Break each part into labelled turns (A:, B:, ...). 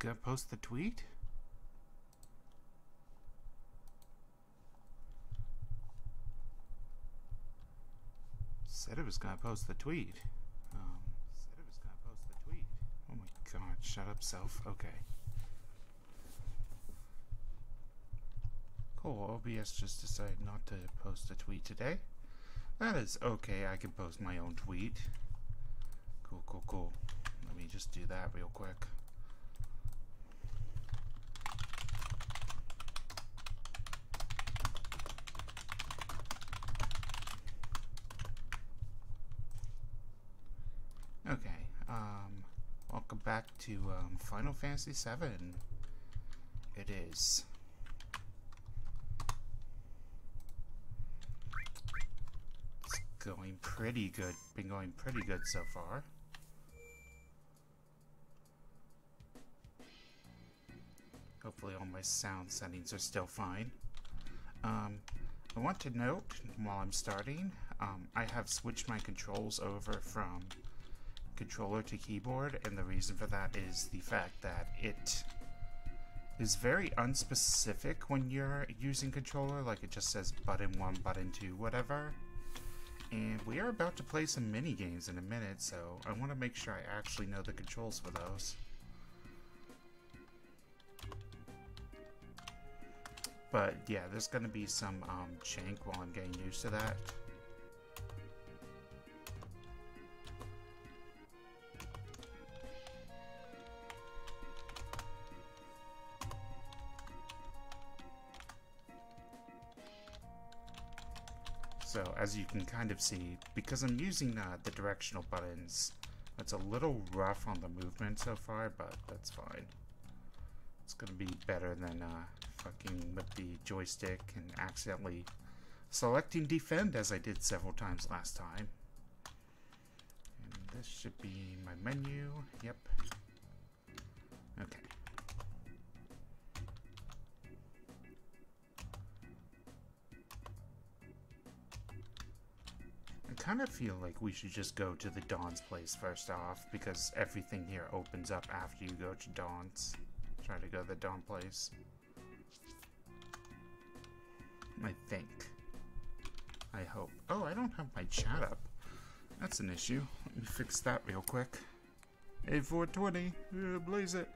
A: gonna post the tweet? Said it was gonna post the tweet. Oh my god, shut up, self. Okay. Cool, OBS just decided not to post a tweet today. That is okay, I can post my own tweet. Cool, cool, cool. Let me just do that real quick. Okay, welcome back to Final Fantasy VII. It is. It's going pretty good. Been going pretty good so far. Hopefully all my sound settings are still fine. I want to note while I'm starting, I have switched my controls over from controller to keyboard, and the reason for that is the fact that it is very unspecific when you're using controller. Like, it just says button 1, button 2, whatever. And we are about to play some mini games in a minute, so I want to make sure I actually know the controls for those. But yeah, there's going to be some jank while I'm getting used to that. So as you can kind of see, because I'm using the directional buttons, it's a little rough on the movement so far, but that's fine. It's going to be better than fucking with the joystick and accidentally selecting defend as I did several times last time. And this should be my menu. Yep. Okay. I kind of feel like we should just go to the Dawn's place first off, because everything here opens up after you go to Dawn's. Try to go to the Dawn place. I think. I hope. Oh, I don't have my chat up. That's an issue. Let me fix that real quick. Hey, 420. Blaze it.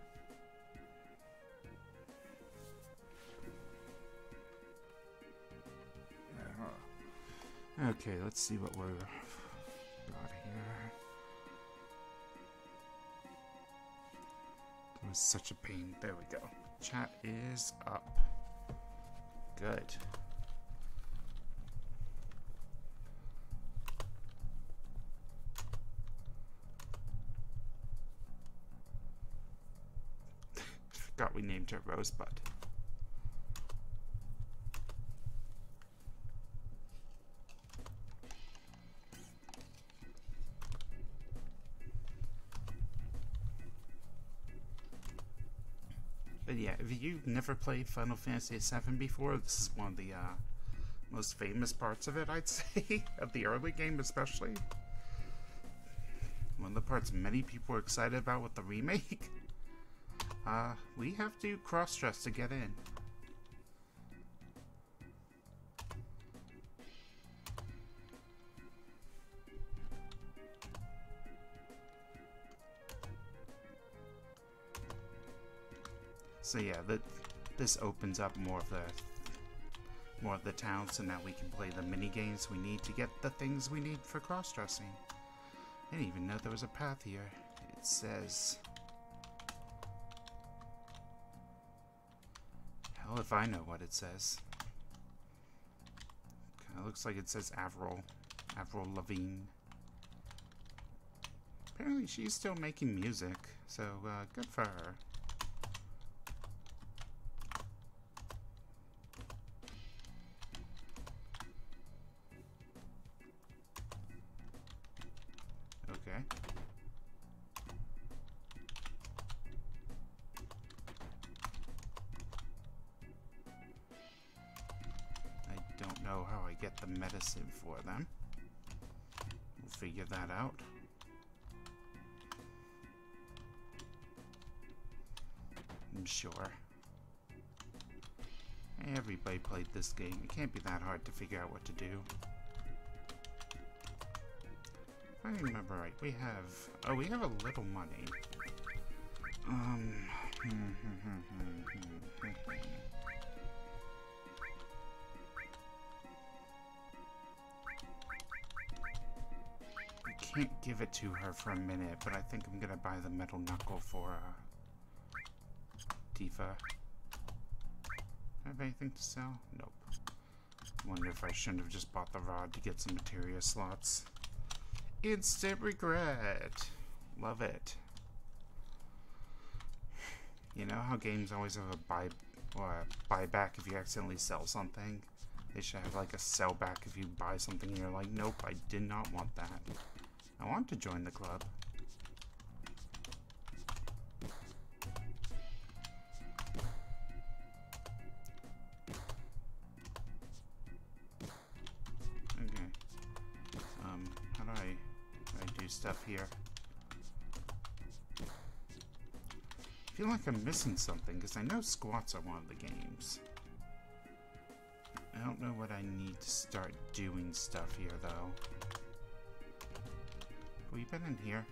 A: Okay, let's see what we're got here. It was such a pain. There we go. Chat is up. Good. Forgot we named her Rosebud. But yeah, if you've never played Final Fantasy VII before, this is one of the most famous parts of it, I'd say, of the early game especially. One of the parts many people are excited about with the remake. We have to cross-dress to get in. So yeah, this opens up more of the town, so now we can play the mini games we need to get the things we need for cross-dressing. I didn't even know there was a path here. It says, hell if I know what it says. Kinda looks like it says Avril Lavigne. Apparently she's still making music, so good for her. Okay. I don't know how I get the medicine for them. We'll figure that out. I'm sure. Everybody played this game. It can't be that hard to figure out what to do. If I remember right, we have... Oh, we have a little money. I can't give it to her for a minute, but I think I'm gonna buy the metal knuckle for, Tifa. Have anything to sell? Nope. Wonder if I shouldn't have just bought the rod to get some materia slots. Instant regret. Love it. You know how games always have a buyback if you accidentally sell something? They should have like a sell back if you buy something and you're like, nope, I did not want that. I want to join the club. Okay. How do I do stuff here? I feel like I'm missing something, because I know squats are one of the games. I don't know what I need to start doing stuff here, though. Have we been in here?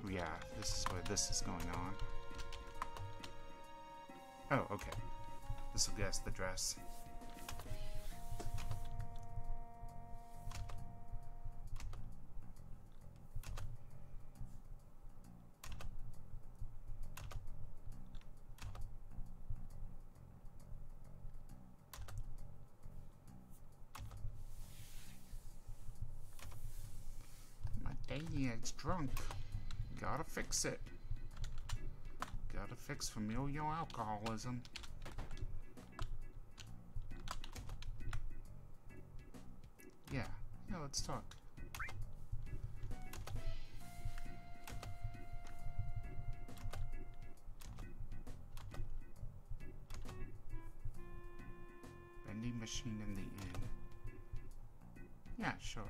A: Yeah, this is where this is going on. Oh, okay. This will guess the dress. It's drunk. Gotta fix it. Gotta fix familial alcoholism. Yeah, let's talk. Vending machine in the inn. Yeah, sure.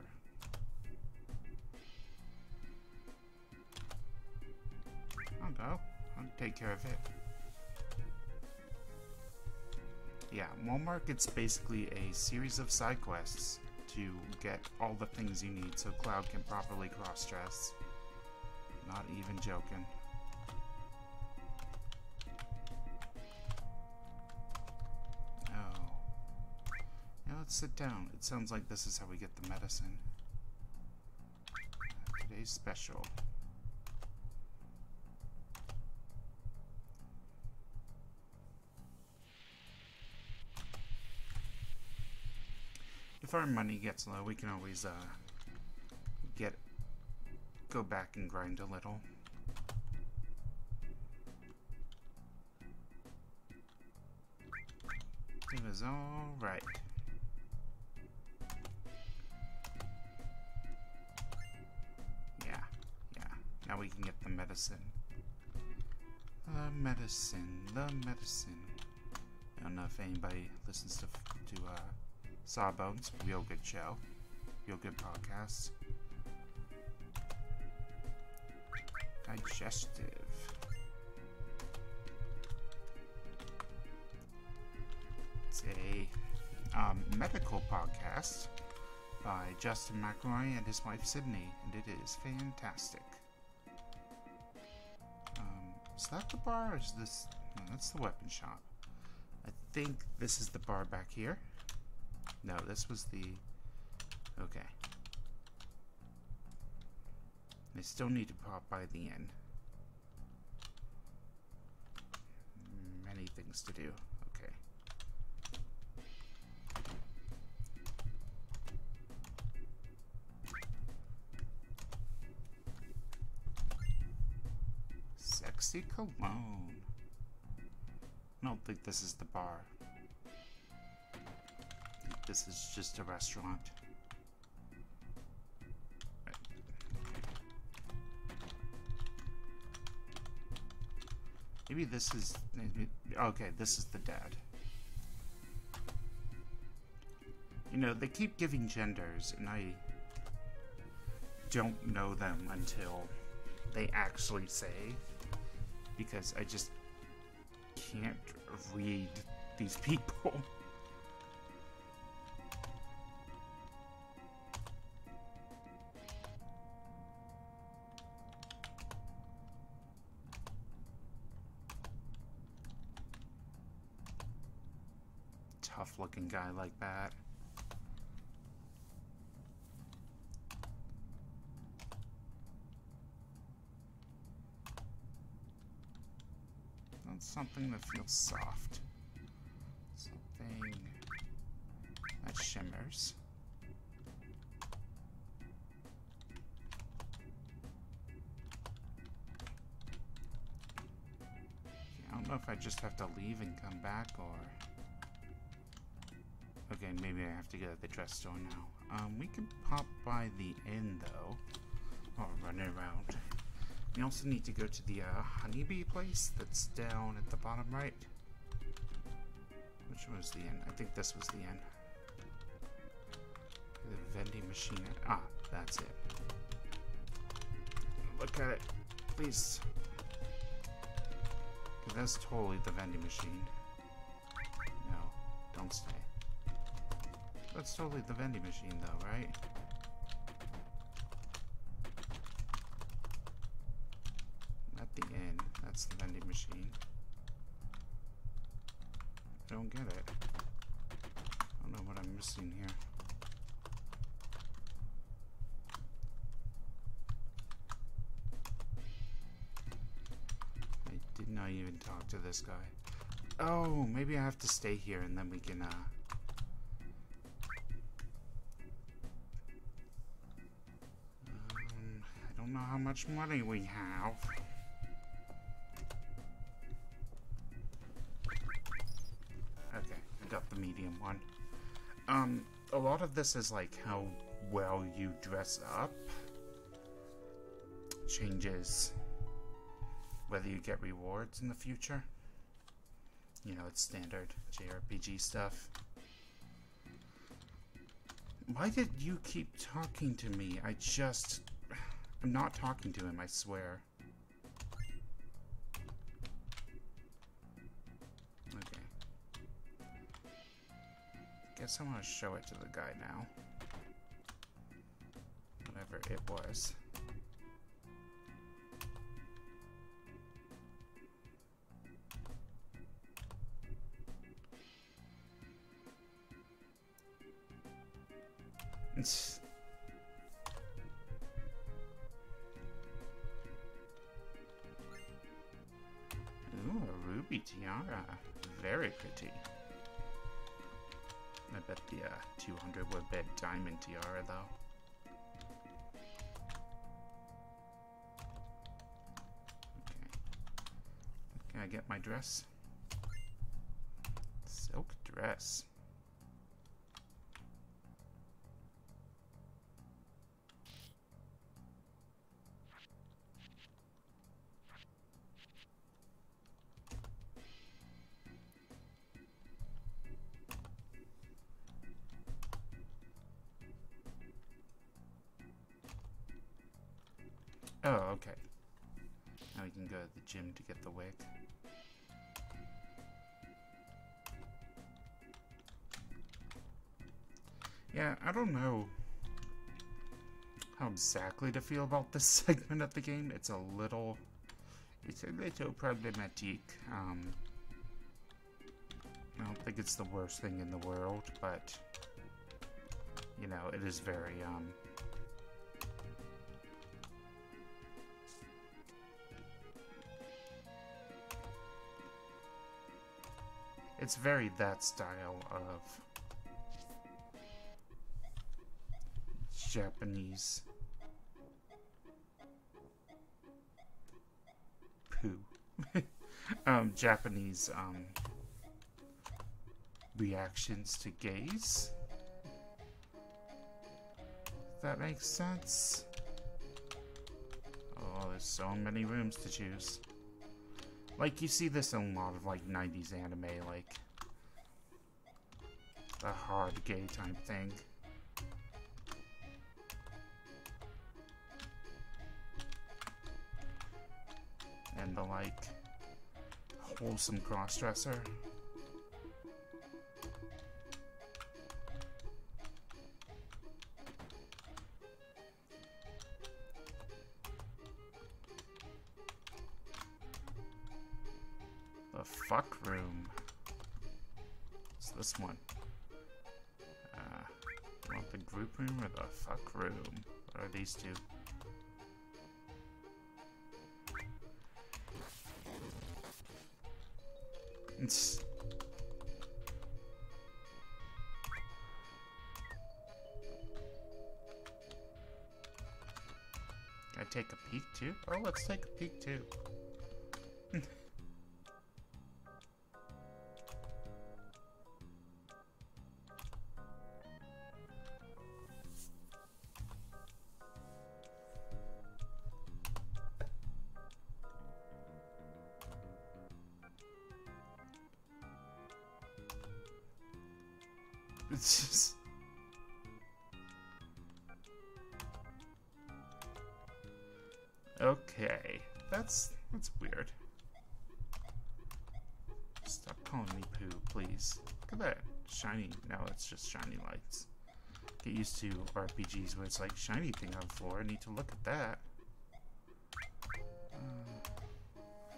A: I'll go. I'll take care of it. Yeah, Market's basically a series of side quests to get all the things you need so Cloud can properly cross-dress. Not even joking. Oh. Now let's sit down. It sounds like this is how we get the medicine. Today's special. If our money gets low, we can always go back and grind a little. It was all right. Yeah. Now we can get the medicine. The medicine. I don't know if anybody listens to Sawbones, real good show, real good podcast. Digestive. It's a medical podcast by Justin McElroy and his wife Sydney, and it is fantastic. Is that the bar, or is this? No, that's the weapon shop. I think this is the bar back here. No, this was the... Okay. I still need to pop by the inn. Many things to do. Okay. Sexy cologne. I don't think this is the bar. This is just a restaurant. Right. Maybe this is... Okay, this is the dad. You know, they keep giving genders, and I don't know them until they actually say. because I just can't read these people. Tough looking guy like that. That's something that feels soft. Something that shimmers. I don't know if I just have to leave and come back, or... Okay, maybe I have to go to the dress store now. We can pop by the inn, though. Or run around. We also need to go to the honeybee place that's down at the bottom right. Which was the inn? I think this was the inn. The vending machine. Ah, that's it. Look at it, please. That's totally the vending machine. No, don't stay. That's totally the vending machine, though, right? At the inn, that's the vending machine. I don't get it. I don't know what I'm missing here. I did not even talk to this guy. Oh, maybe I have to stay here and then we can, I don't know how much money we have. Okay, I got the medium one. A lot of this is like how well you dress up changes whether you get rewards in the future. You know, it's standard JRPG stuff. Why did you keep talking to me? I'm not talking to him, I swear. Okay. Guess I'm gonna show it to the guy now. Whatever it was. Ooh, a ruby tiara. Very pretty. I bet the 200 would bet diamond tiara, though. Okay. Can I get my dress? Silk dress. Oh, okay. Now we can go to the gym to get the wig. Yeah, I don't know how exactly to feel about this segment of the game. It's a little problematic. I don't think it's the worst thing in the world, but you know, it is very it's very that style of Japanese poo. Japanese reactions to gays. If that makes sense. Oh, there's so many rooms to choose. Like, you see this in a lot of, like, 90s anime, like, the hard gay type thing. And the like. wholesome crossdresser. The fuck room. What's this one? Want the group room or the fuck room? What are these two? Can I take a peek too? Oh, let's take a peek too. It's just... Okay, that's weird. Stop calling me poo, please. Look at that. Shiny. No, it's just shiny lights. Get used to RPGs where it's like shiny thing on the floor. I need to look at that.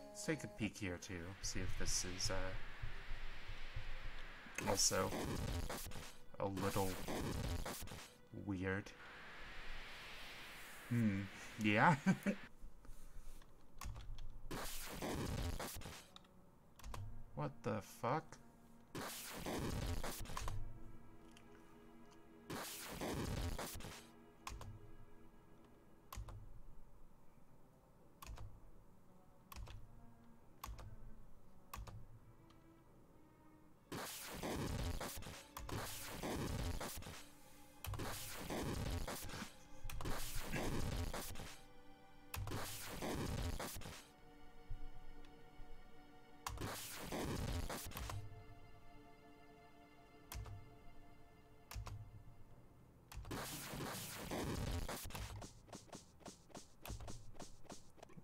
A: Let's take a peek here too. See if this is also a little weird. Yeah. What the fuck?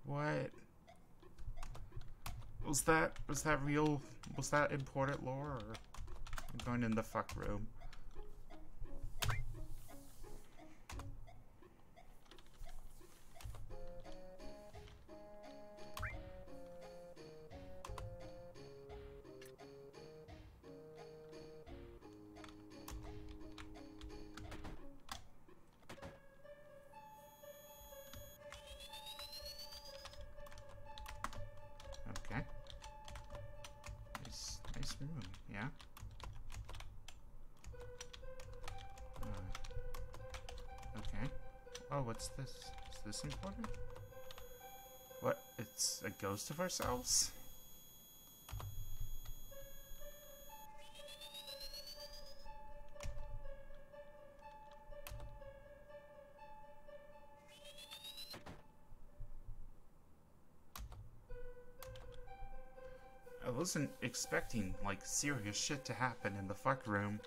A: What? Was that real? Was that imported lore, or I'm going in the fuck room? Yeah. Okay. Oh, what's this? Is this important? What? It's a ghost of ourselves? I wasn't expecting, like, serious shit to happen in the fuck room.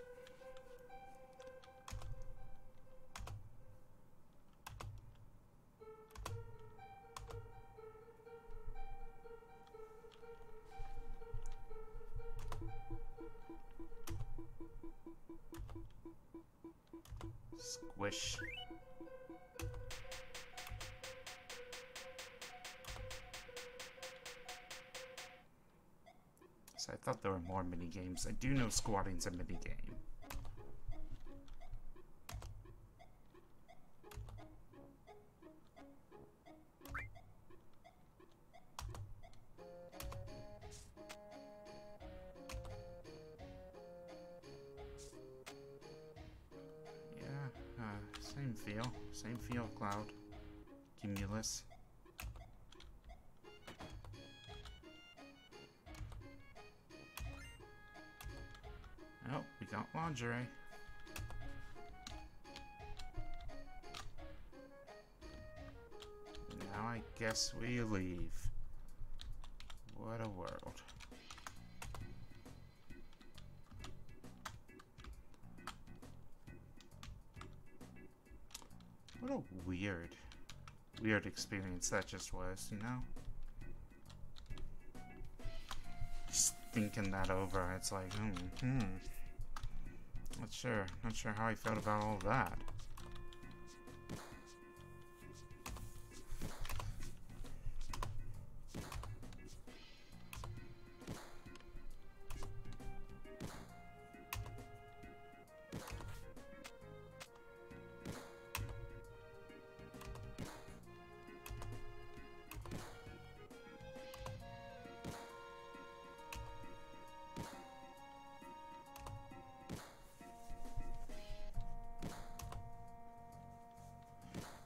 A: Squish. So I thought there were more mini games. I do know squatting's a mini game. Yeah, same feel, Cloud. Cumulus. Oh, we got lingerie. Now I guess we leave. What a world. What a weird experience that just was, you know? thinking that over. It's like, not sure how I felt about all of that.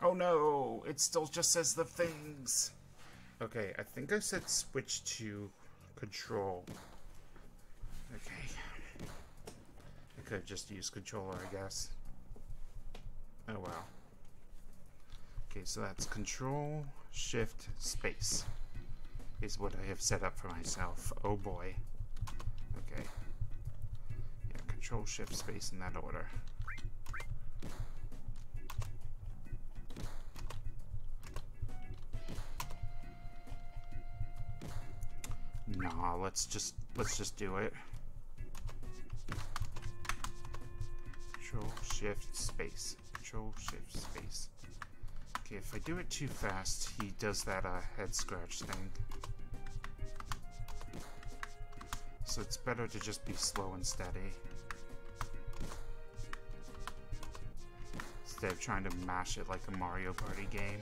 A: Oh no, it still just says the things. Okay, I think I said switch to control. Okay. I could have just used controller, I guess. Oh well. Okay, so that's control, shift, space. Is what I have set up for myself. Oh boy. Okay. Yeah, control, shift, space in that order. Nah, let's just do it. Control, shift, space. Control, shift, space. Okay, if I do it too fast, he does that head scratch thing. So it's better to just be slow and steady. Instead of trying to mash it like a Mario Party game.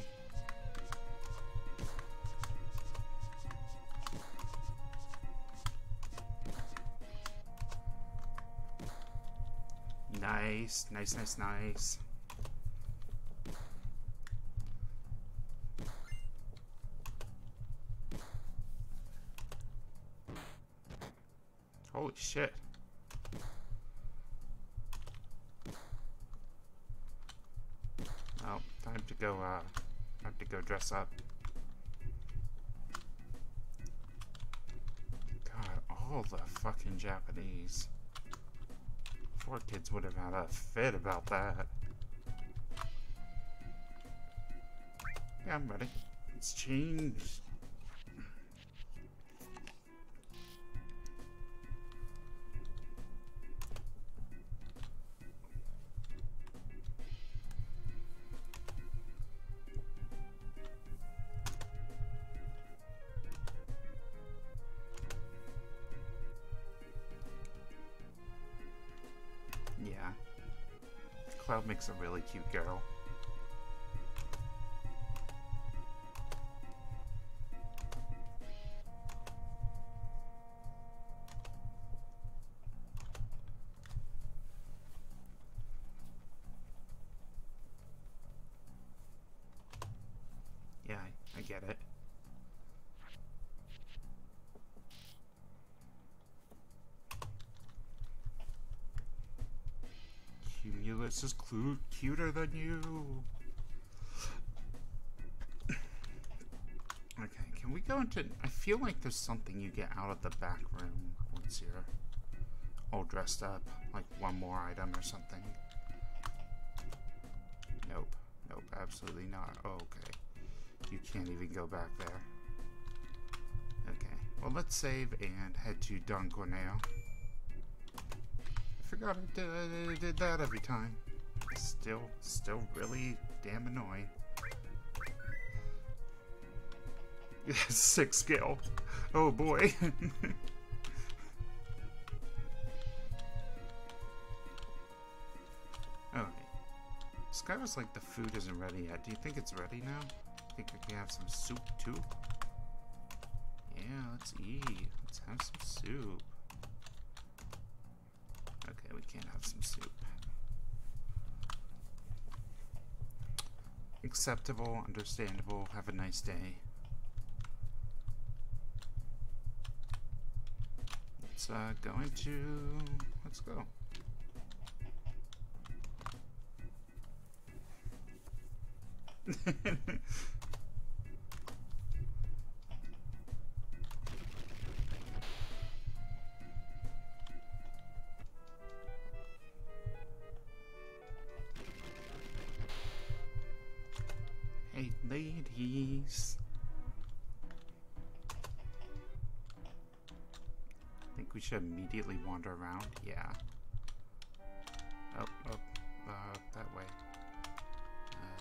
A: Nice, nice, nice, nice. Holy shit. Well, time to go dress up. God, all the fucking Japanese. Poor kids would have had a fit about that. Yeah, I'm ready. It's changed. Yeah. Cloud makes a really cute girl. Yeah, I get it. Cumulus is cuter than you. Okay, can we go into... I feel like there's something you get out of the back room once you're all dressed up. Like one more item or something. Nope. Nope, absolutely not. Oh, okay. You can't even go back there. Okay, well let's save and head to Don Corneo. I forgot I did that every time. Still really damn annoying. 6 skill. Oh boy. Alright. This guy was like, the food isn't ready yet. Do you think it's ready now? Think we can have some soup too? Yeah, let's eat. Let's have some soup. Okay, we can't have some soup. Acceptable, understandable. Have a nice day. Let's let's go. Hey, ladies. I think think we should immediately wander around. Yeah. Oh, that way.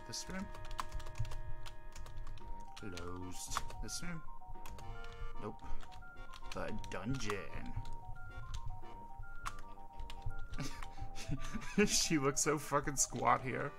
A: This room? Closed. This room? Nope. The dungeon. She looks so fucking squat here.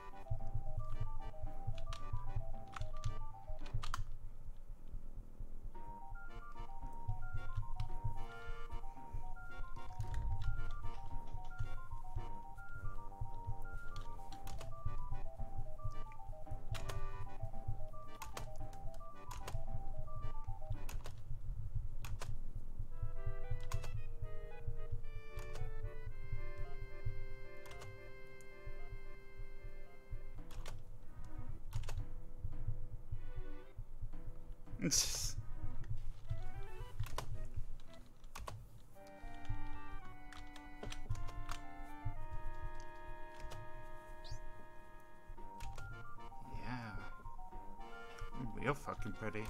A: Yeah. Real fucking pretty.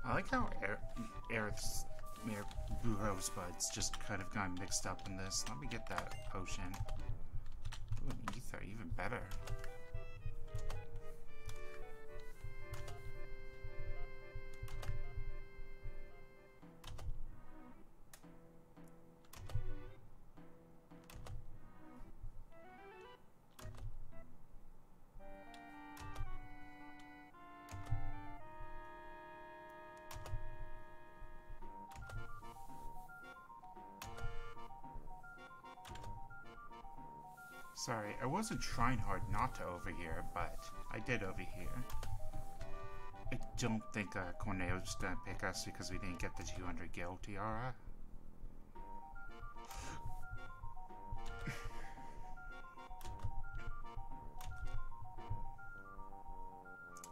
A: I like how Rosebuds just kind of got mixed up in this. Let me get that potion. Ooh, an ether, even better. Sorry, I wasn't trying hard not to overhear, but I did overhear. I don't think Corneo's gonna pick us because we didn't get the 200 gil tiara.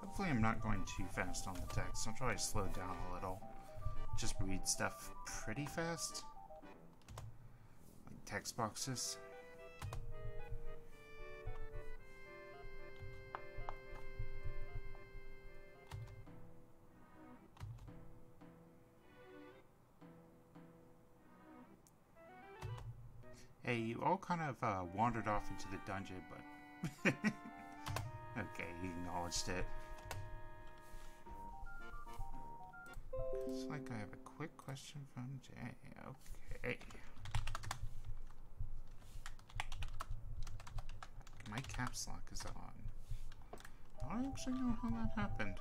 A: Hopefully I'm not going too fast on the text. I'll try to slow down a little. Just read stuff pretty fast. Like text boxes. Hey, you all kind of wandered off into the dungeon, but... Okay, he acknowledged it. Looks like I have a quick question from Jay. Okay. My caps lock is on. I don't actually know how that happened.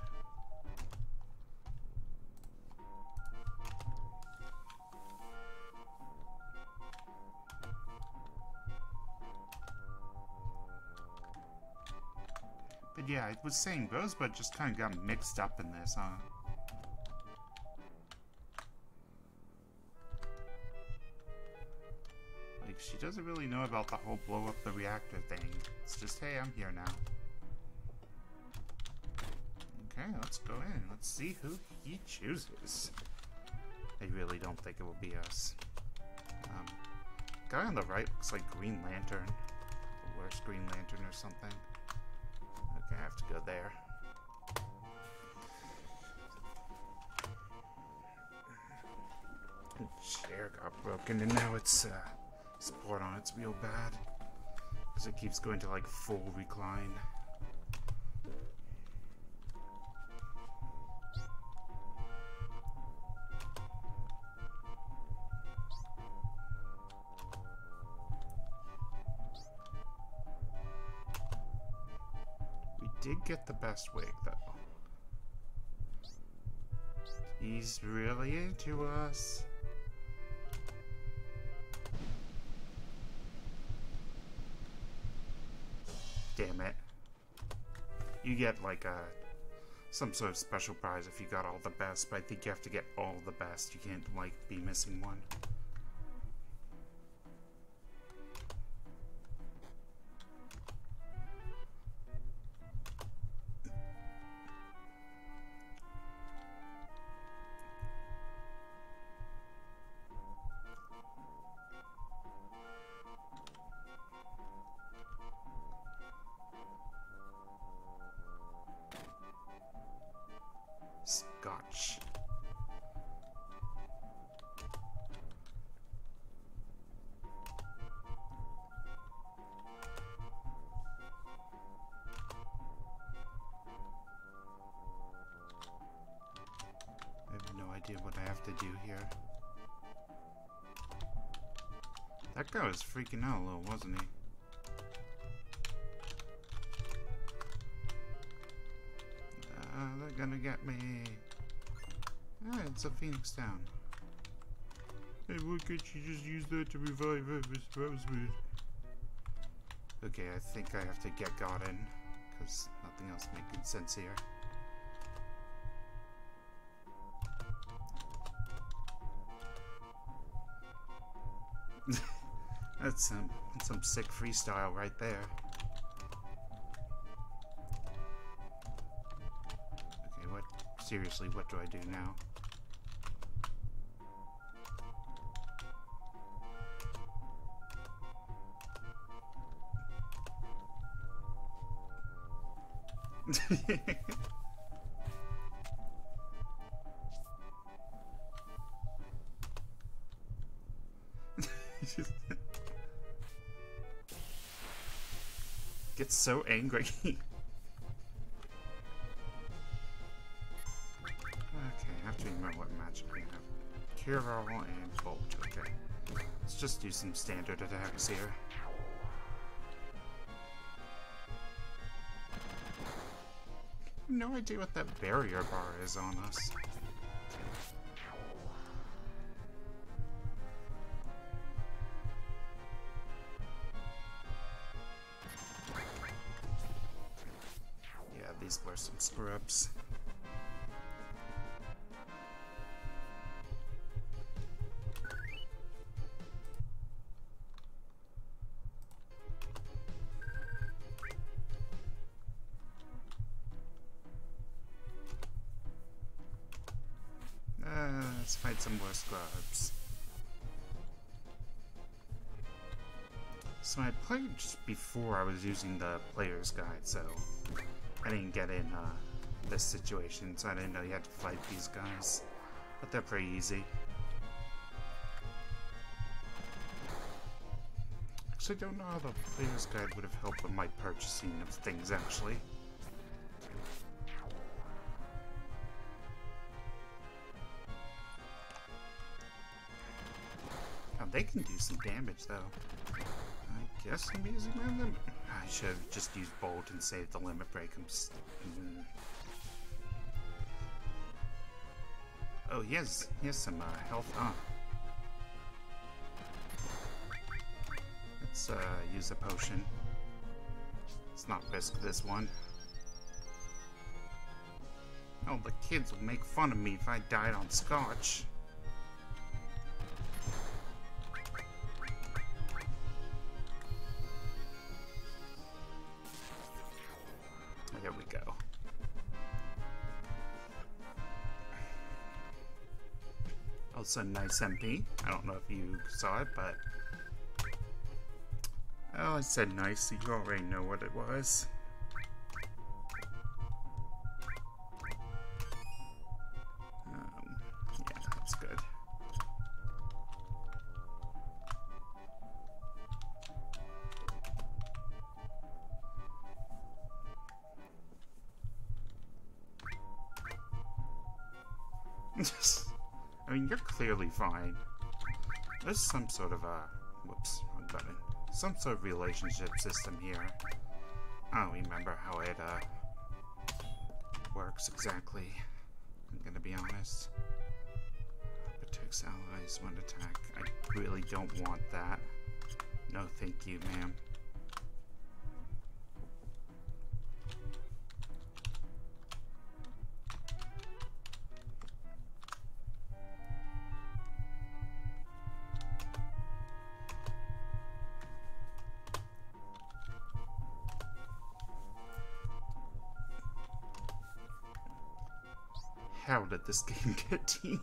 A: But yeah, I was saying Rosebud just kind of got mixed up in this, huh? Like, she doesn't really know about the whole blow up the reactor thing. It's just, hey, I'm here now. Okay, let's go in. Let's see who he chooses. I really don't think it will be us. Guy on the right looks like Green Lantern. The worst Green Lantern or something. Okay, I have to go there. The chair got broken and now it's support on it's real bad. Because it keeps going to like full recline. Did get the best wig though. He's really into us. Damn it. You get like some sort of special prize if you got all the best, but I think you have to get all the best. You can't like be missing one. much. I have no idea what I have to do here. That guy was freaking out a little, wasn't he? They're gonna get me. Ah, it's a Phoenix down. Hey, why can't you just use that to revive Rosewood? Okay, I think I have to get God in, because nothing else making sense here. That's some sick freestyle right there. Okay, what? Seriously, what do I do now? Gets so angry. Okay, I have to remember what magic we have. Cure All and Bolt. Okay. Let's just do some standard attacks here. No idea what that barrier bar is on us. Yeah, these were some scrubs. Let's find some more scrubs. So I played just before I was using the player's guide, so I didn't get in this situation, so I didn't know you had to fight these guys. But they're pretty easy. Actually, don't know how the player's guide would have helped with my purchasing of things, actually. They can do some damage, though. I guess I'm using my limit. I should have just used Bolt and saved the limit break. Oh, he has some health. Let's use a potion. Let's not risk this one. Oh, the kids will make fun of me if I died on scotch. There we go. Also nice MP. I don't know if you saw it, but oh, I said nice, so you already know what it was. Yeah, that's good. I mean, you're clearly fine. There's some sort of whoops, wrong button. Some sort of relationship system here. I don't remember how it works exactly. I'm gonna be honest. Protects allies when attack. I really don't want that. No, thank you, ma'am. How did this game get teen?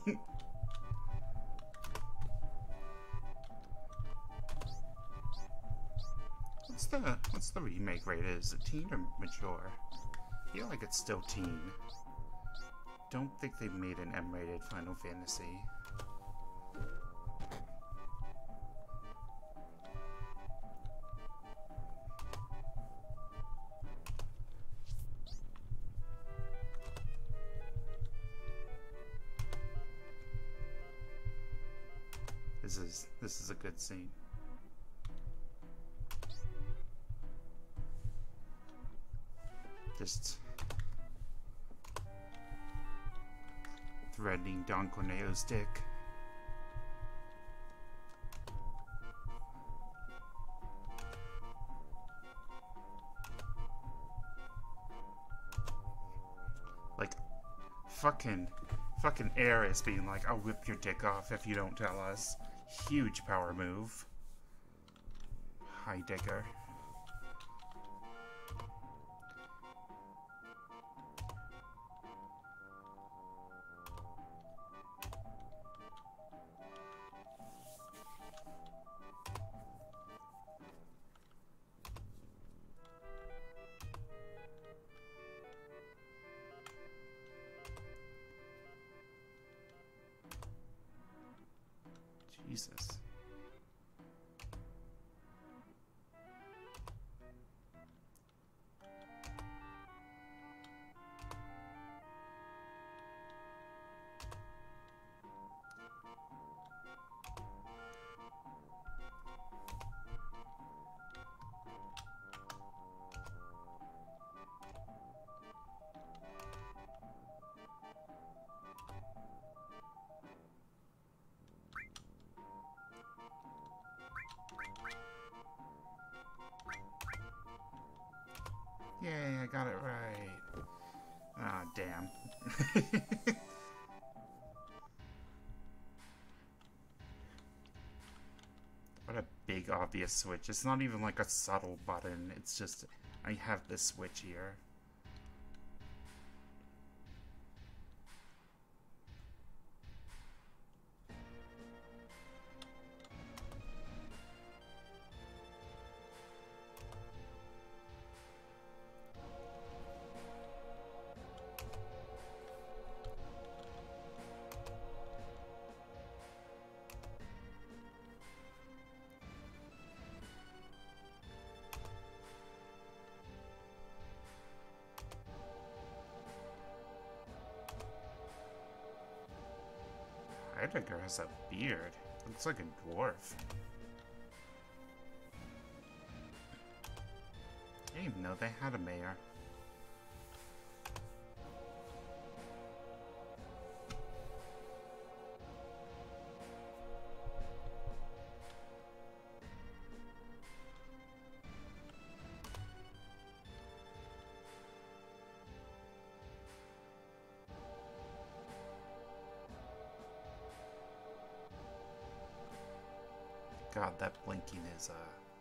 A: What's the remake rated? Is it teen or mature? I feel like it's still teen. don't think they made an M-rated Final Fantasy. This is a good scene. Just threatening Don Corneo's dick. Like, fucking Ares being like, I'll rip your dick off if you don't tell us. Huge power move. Heidegger. Jesus. Yay, I got it right. Ah, damn. What a big obvious switch. It's not even like a subtle button. It's just, I have this switch here. Heidegger has a beard. Looks like a dwarf. I didn't even know they had a mayor. God, that blinking is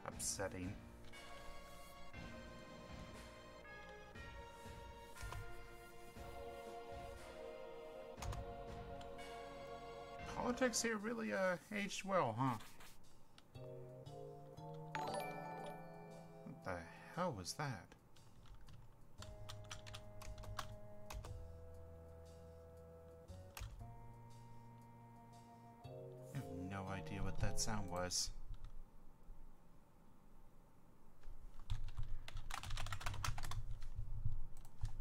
A: upsetting. Politics here really aged well, huh? What the hell was that? I have no idea what that sound was.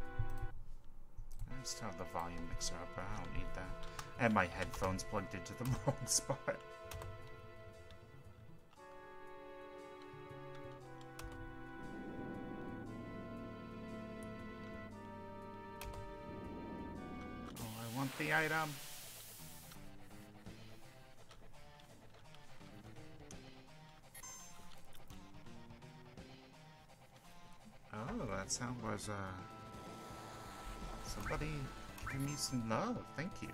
A: I just have the volume mixer up, but I don't need that. I have my headphones plugged into the wrong spot. Oh, I want the item. Oh, that sound was, somebody give me some love. Thank you.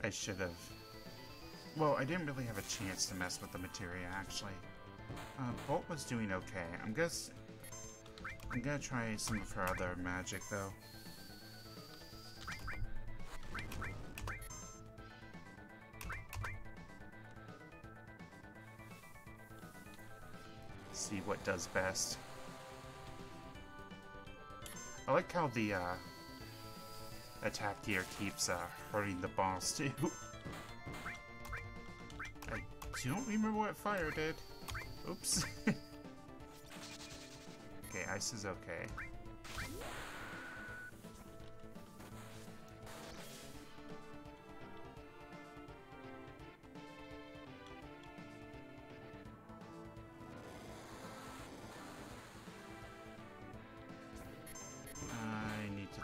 A: I should have. Well, I didn't really have a chance to mess with the materia, actually. Bolt was doing okay. I'm gonna try some of her other magic, though. see what does best. I like how the attack gear keeps hurting the boss too. I don't remember what fire did. Oops. Okay, ice is okay.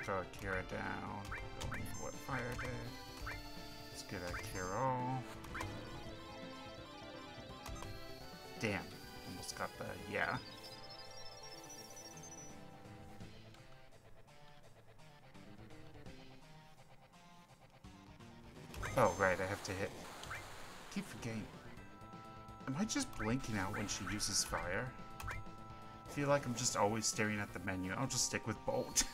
A: Throw a Kira down. Don't remember what fire did. Let's get a Kira. Damn. Almost got the... yeah. Oh, right. I have to hit... keep forgetting. Am I just blinking out when she uses fire? I feel like I'm just always staring at the menu. I'll just stick with Bolt.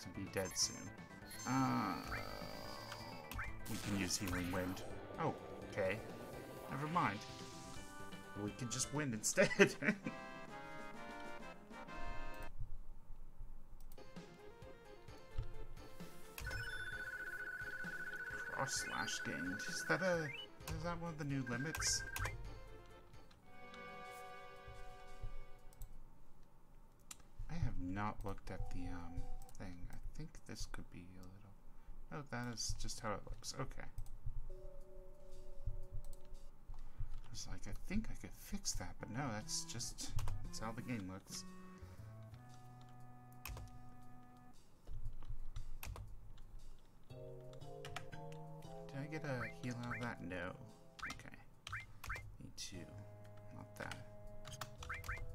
A: To be dead soon. We can use Healing Wind. Oh, okay. Never mind. We can just wind instead. Cross slash gained. Is that one of the new limits? I have not looked at the thing. I think this could be a little... oh, that is just how it looks. Okay. I was like, I think I could fix that, but no, that's how the game looks. Did I get a heal out of that? No. Okay. Need to... not that.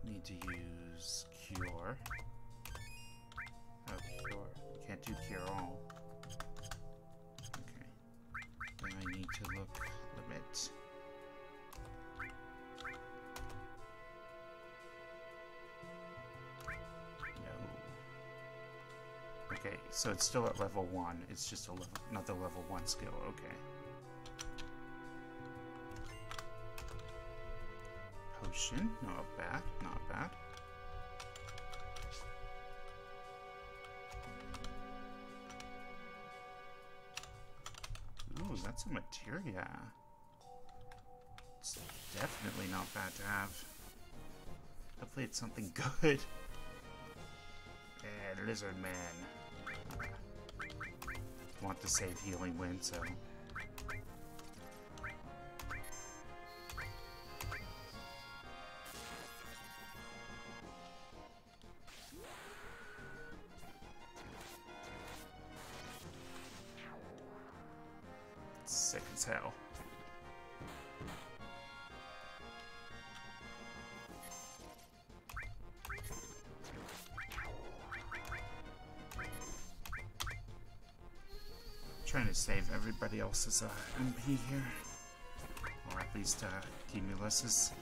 A: Need to use Cure. Oh, Cure. Can't do Cure all. Okay. Then I need to look limit. No. Okay, so it's still at level 1. It's just a level, another level 1 skill. Okay. Potion. Not bad. Not bad. Ooh, that's a materia. It's definitely not bad to have. Hopefully it's something good. And Lizard Man. Want to save Healing Wind, so... sick as hell. Trying to save everybody else's MP here, or at least Cumulus's.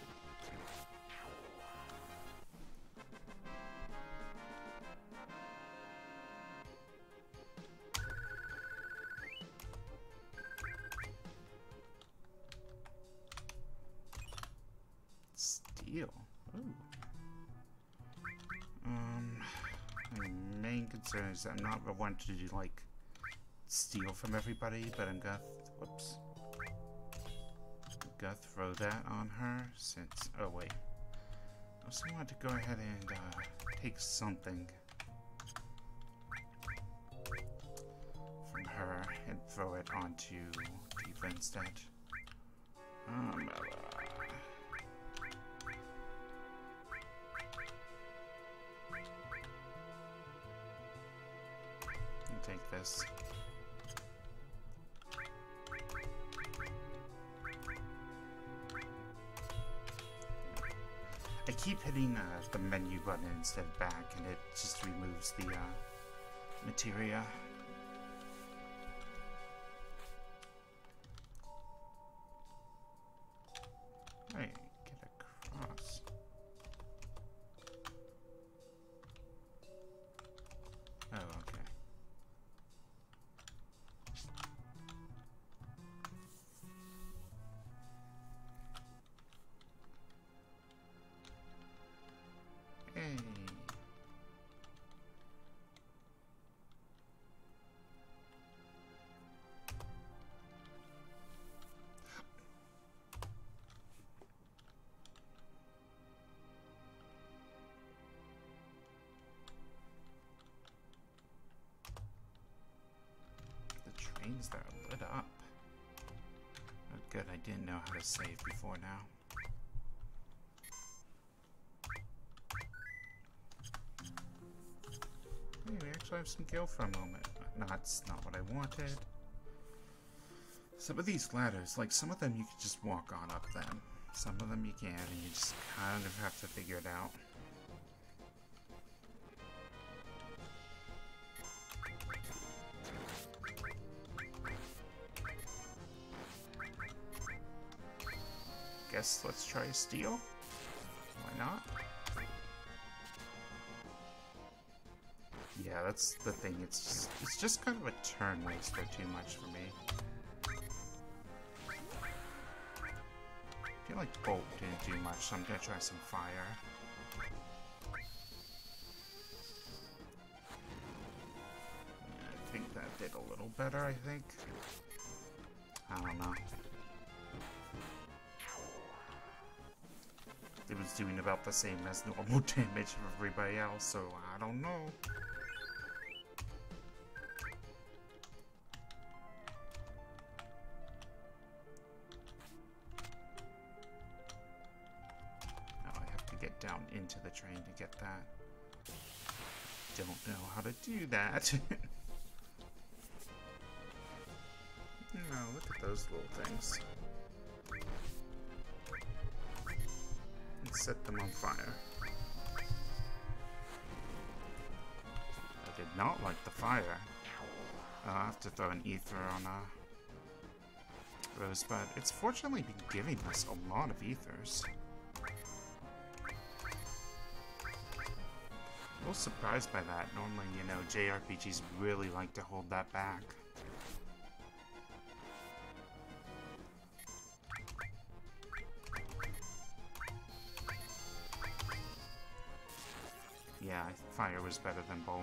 A: Steel. Ooh. My main concern is I'm not the one to do like steal from everybody, but I'm gonna whoops. Gonna throw that on her since oh wait. I also want to go ahead and take something from her and throw it onto Tifa instead. Take this. I keep hitting the menu button instead of back, and it just removes the materia. Right, get across. Oh, okay. Hey. The trains that are lit up. Oh, good, I didn't know how to save before now. Hey, we actually have some gil for a moment. No, that's not what I wanted. Some of these ladders, like some of them you can just walk on up them. Some of them you can't, and you just kind of have to figure it out. Guess let's try a steal. Why not? Yeah, that's the thing. It's just kind of a turn waster too much for me. I feel like Bolt didn't do much, so I'm gonna try some fire. I think that did a little better, I think. I don't know. It was doing about the same as normal damage of everybody else, so I don't know. Down into the train to get that. Don't know how to do that. No, look at those little things. Let's set them on fire. I did not like the fire. I'll have to throw an ether on a Rosebud. It's fortunately been giving us a lot of ethers. I was surprised by that. Normally, you know, JRPGs really like to hold that back. Yeah, fire was better than Bolt.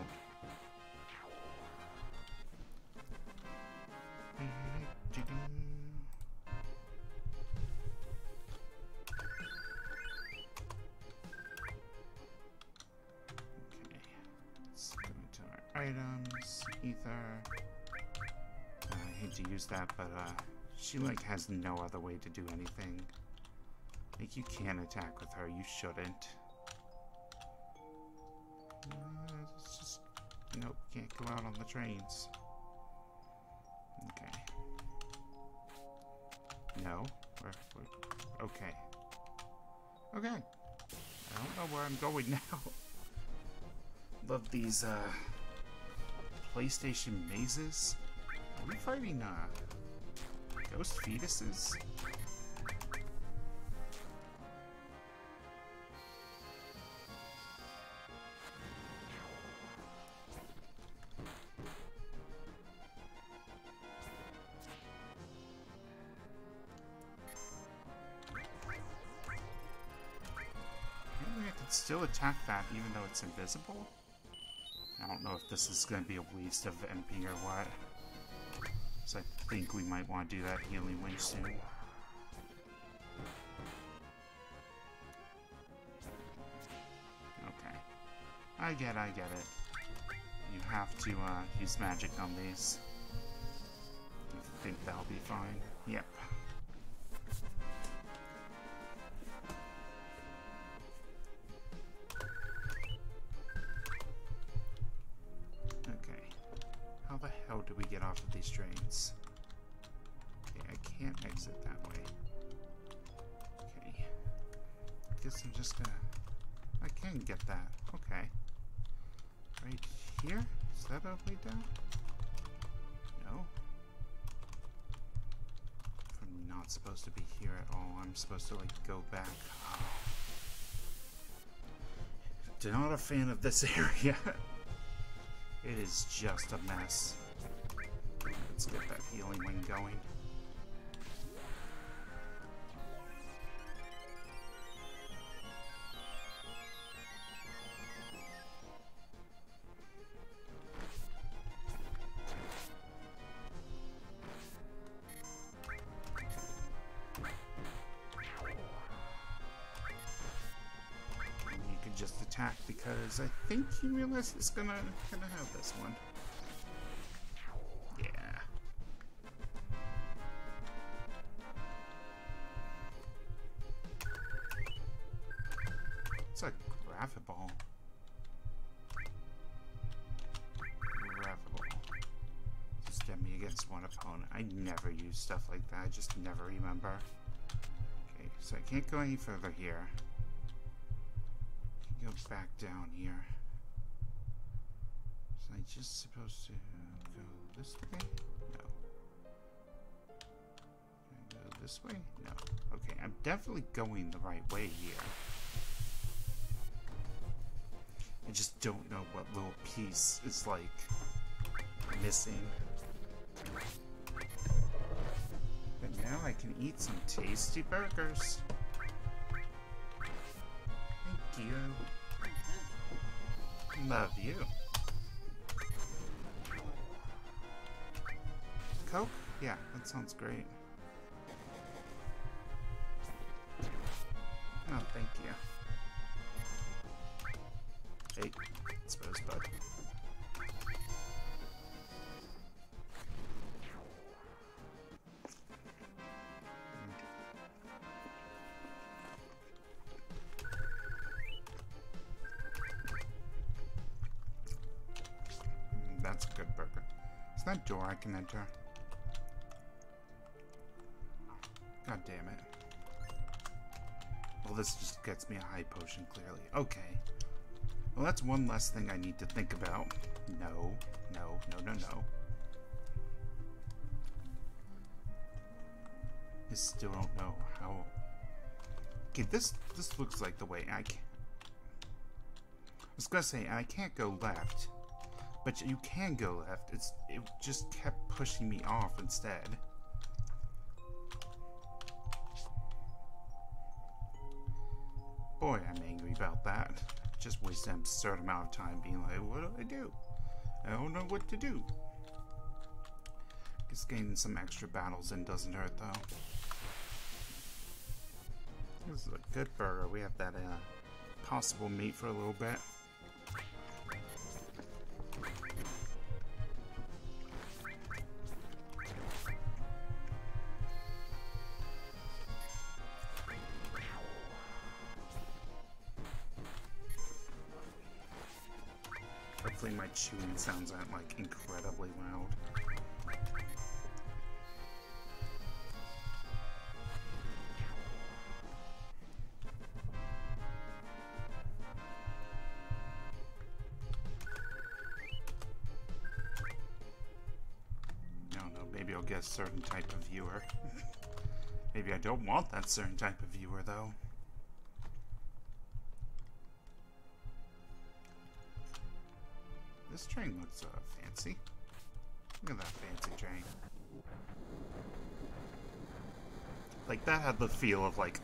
A: Items, ether. I hate to use that, but she like has no other way to do anything. Like you can attack with her, you shouldn't. It's just nope, can't go out on the trains. Okay. No, we're okay. Okay. I don't know where I'm going now. Love these PlayStation mazes. Are we fighting ghost fetuses? Maybe I could still attack that even though it's invisible? I don't know if this is going to be a waste of MP or what. So I think we might want to do that healing winch soon. Okay. I get it. You have to use magic on these. I think that'll be fine. Yep. How do we get off of these trains? Okay, I can't exit that way. Okay. Guess I'm just gonna I can get that. Okay. Right here? Is that all the way down? No. I'm not supposed to be here at all. I'm supposed to, like, go back. Oh. Not a fan of this area. It is just a mess. Let's get that healing wing going. Just attack because I think you realize it's gonna have this one. Yeah. It's a graphable. Stem me against one opponent. I never use stuff like that. I just never remember. Okay, so I can't go any further here. Go back down here. Was I just supposed to go this way? No. Can I go this way? No. Okay, I'm definitely going the right way here. I just don't know what little piece is like missing. But now I can eat some tasty burgers. Thank you. Love you. Coke? Yeah, that sounds great. Oh, thank you. Hey, it's Rosebud. That's a good burger. Is that door I can enter? God damn it. Well, this just gets me a high potion, clearly. Okay. Well, that's one less thing I need to think about. No, no, no, no, no. I still don't know how... Okay, this looks like the way I can... I was gonna say, I can't go left. But you can go left. It just kept pushing me off instead. Boy, I'm angry about that. Just wasted an absurd amount of time being like, what do I do? I don't know what to do. Just getting some extra battles in doesn't hurt though. This is a good burger. We have that possible meat for a little bit. Hopefully my chewing sounds aren't like incredibly loud. I don't know, maybe I'll get a certain type of viewer. Maybe I don't want that certain type of viewer though. This train looks fancy. Look at that fancy train. Like, that had the feel of, like,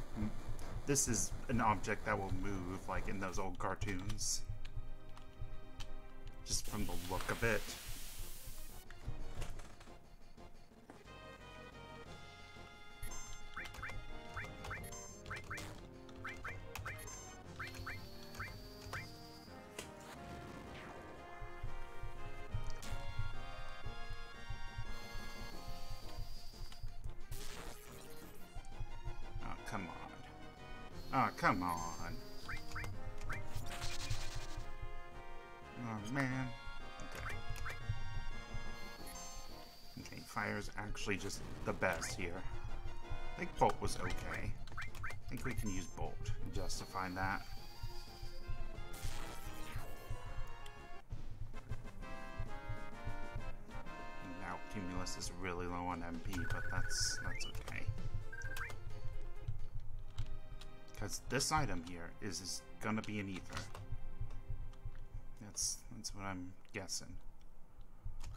A: this is an object that will move, like in those old cartoons. Just from the look of it. Come on. Oh, come on. Oh, man. Okay. Okay, fire's actually just the best here. I think Bolt was okay. I think we can use Bolt to justify that. Cumulus is really low on MP, but that's okay. Because this item here is gonna be an ether. That's what I'm guessing.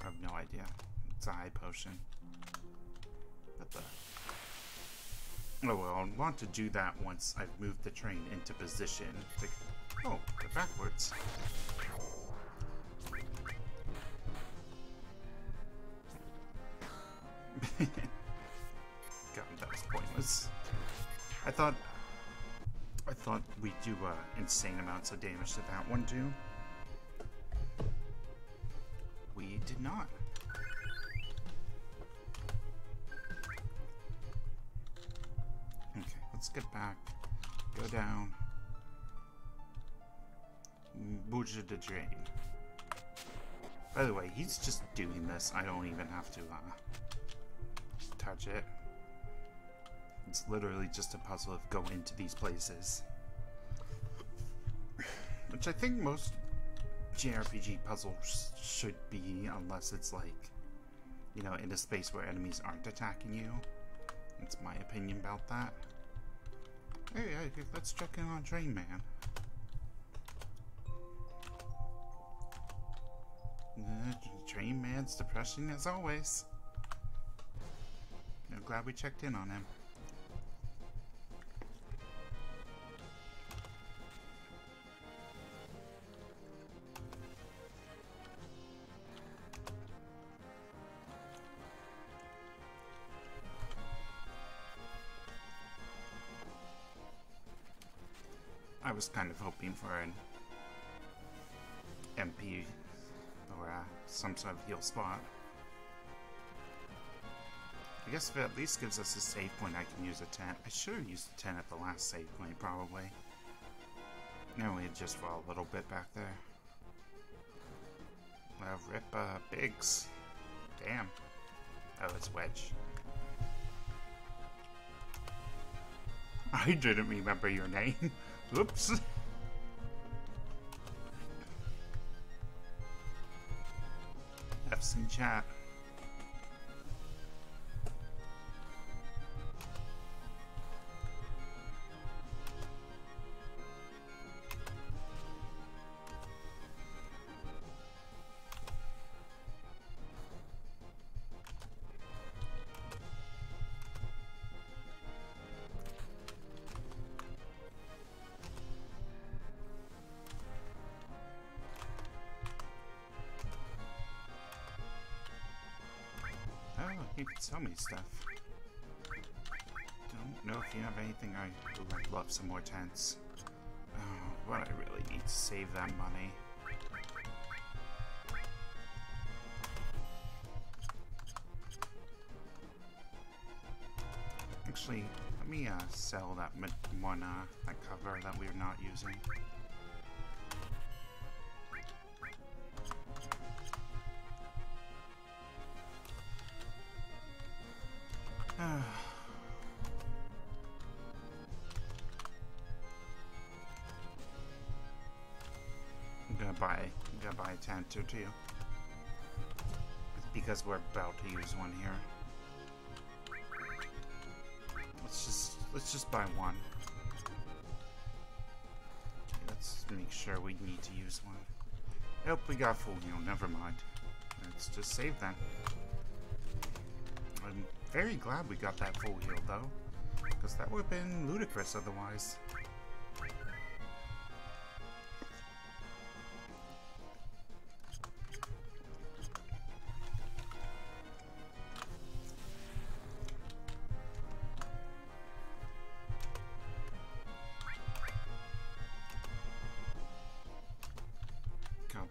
A: I have no idea. It's a high potion. What the? Oh well, I'll want to do that once I've moved the train into position. Oh, they're backwards. God, that was pointless. I thought we'd do insane amounts of damage to that one too. We did not. Okay, let's get back. Go down. Bouge the drain. By the way, he's just doing this. I don't even have to touch it. It's literally just a puzzle of go into these places. Which I think most JRPG puzzles should be, unless it's like, you know, in a space where enemies aren't attacking you. That's my opinion about that. Hey, let's check in on Train Man. Train Man's depressing as always. I'm glad we checked in on him. I was kind of hoping for an MP or some sort of heal spot. I guess if it at least gives us a save point, I can use a 10. I should have used a 10 at the last save point, probably. No, it just for a little bit back there. Rip Biggs. Damn. Oh, it's Wedge. I didn't remember your name. Whoops. F's in chat. You can sell me stuff. Don't know if you have anything. I'd love some more tents. Oh, but I really need to save that money. Actually, let me sell that one that cover that we're not using. I'm gonna buy a tent or two. Because we're about to use one here. Let's just buy one. Okay, let's make sure we need to use one. Nope, we got full heal, never mind. Let's just save then. I'm very glad we got that full heal though, because that would have been ludicrous otherwise.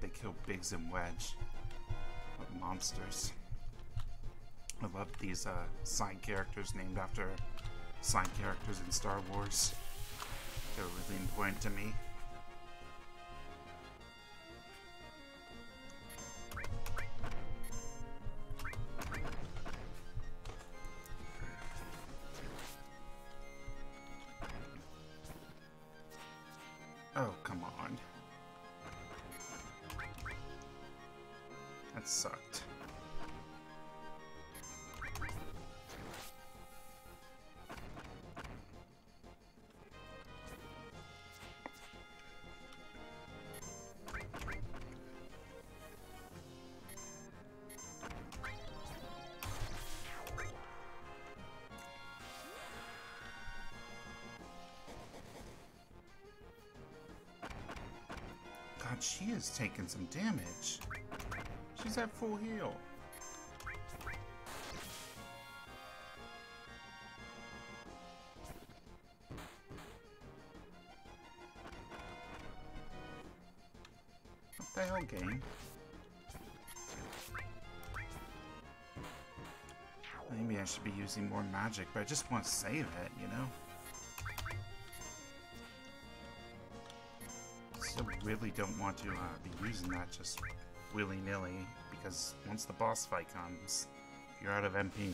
A: They kill Biggs and Wedge. What monsters. I love these side characters named after side characters in Star Wars. They're really important to me. Oh, come on. That sucked. God, she is taking some damage. She's at full heal. What the hell, game? Maybe I should be using more magic, but I just want to save it, you know? Still really don't want to be using that just willy-nilly, because once the boss fight comes, you're out of MP.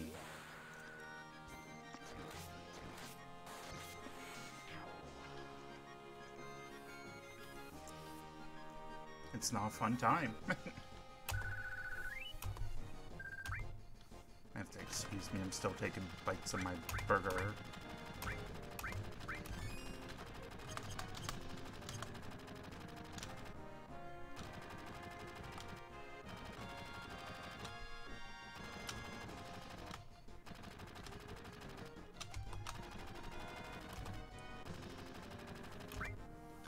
A: It's not a fun time. I have to excuse me, I'm still taking bites of my burger.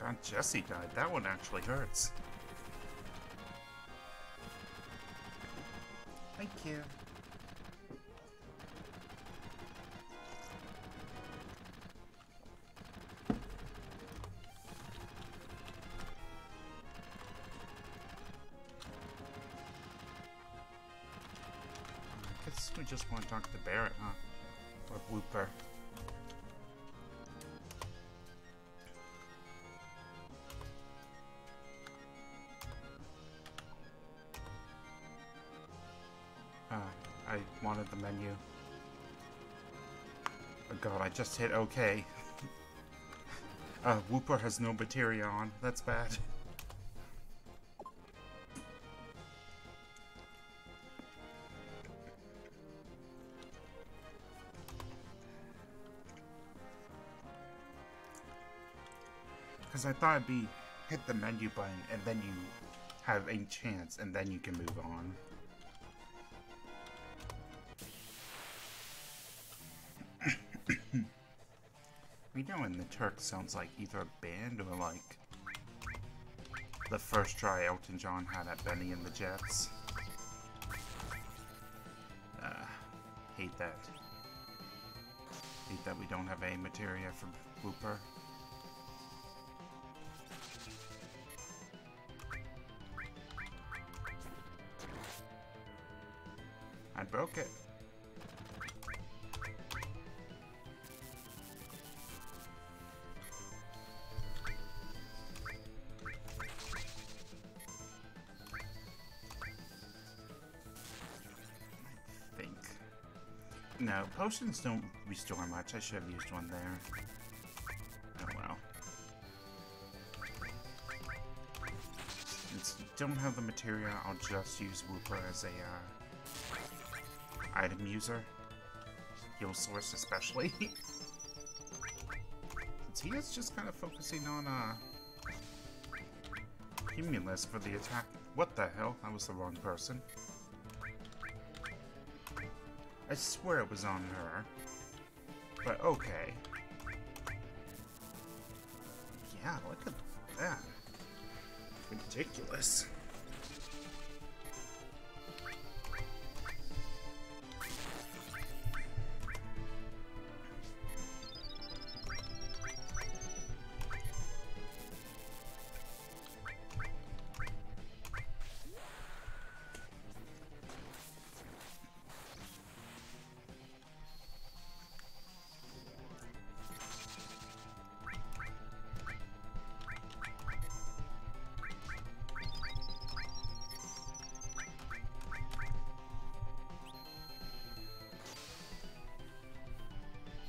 A: God, Jesse died. That one actually hurts. Thank you. I guess we just want to talk to Barrett, huh? Or Whooper. I wanted the menu. Oh god, I just hit OK. Whooper has no materia on. That's bad. Because I thought it'd be hit the menu button and then you have a chance and then you can move on. We know when the Turk sounds like either a band or like the first try Elton John had at Benny and the Jets. Hate that. Hate that we don't have a materia for Whooper. I broke it. No, potions don't restore much. I should have used one there. Oh well. Since you don't have the materia, I'll just use Whooper as a item user. Heal source especially. Since he is just kind of focusing on Cumulus for the attack. What the hell? That was the wrong person. I swear it was on her. But okay. Yeah, look at that. Ridiculous.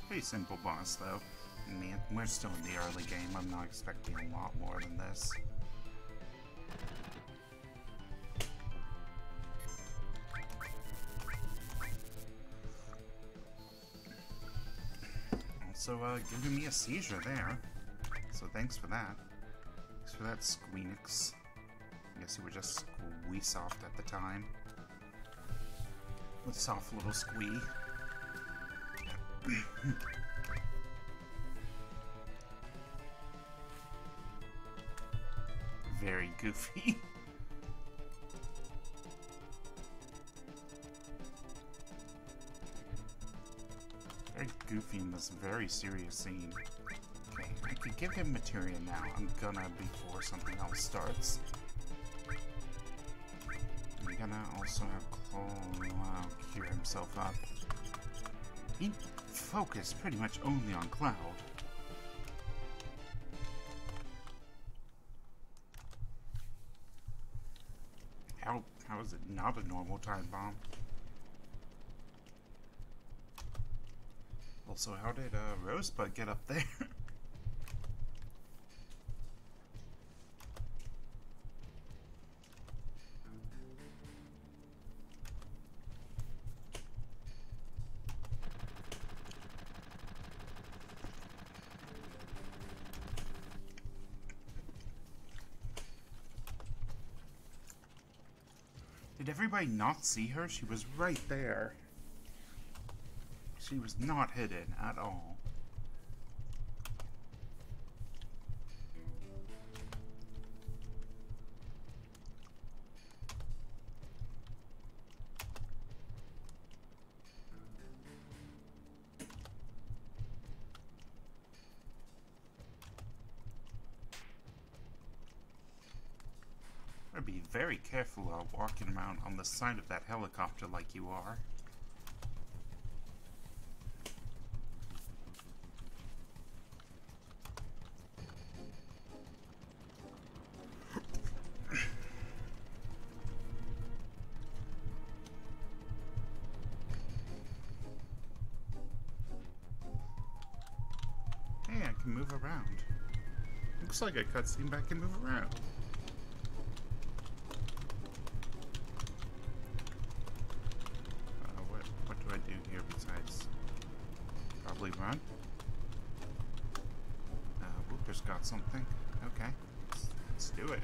A: Pretty simple boss, though. Man, we're still in the early game. I'm not expecting a lot more than this. Also, giving me a seizure there. So thanks for that. Thanks for that, Squeenix. I guess you were just squee soft at the time. With soft little squee. very goofy. Very goofy in this very serious scene. Okay, I could give him materia now. I'm gonna before something else starts. I'm gonna also have Cole cure himself up. He focused pretty much only on Cloud. How is it not a normal time bomb? Also, how did Rosebud get up there? Did everybody not see her? She was right there. She was not hidden at all. Be very careful while walking around on the side of that helicopter like you are. Hey, I can move around. Looks like a cutscene, but I can move around. What do I do here besides probably run? Whooper's got something. Okay, let's do it.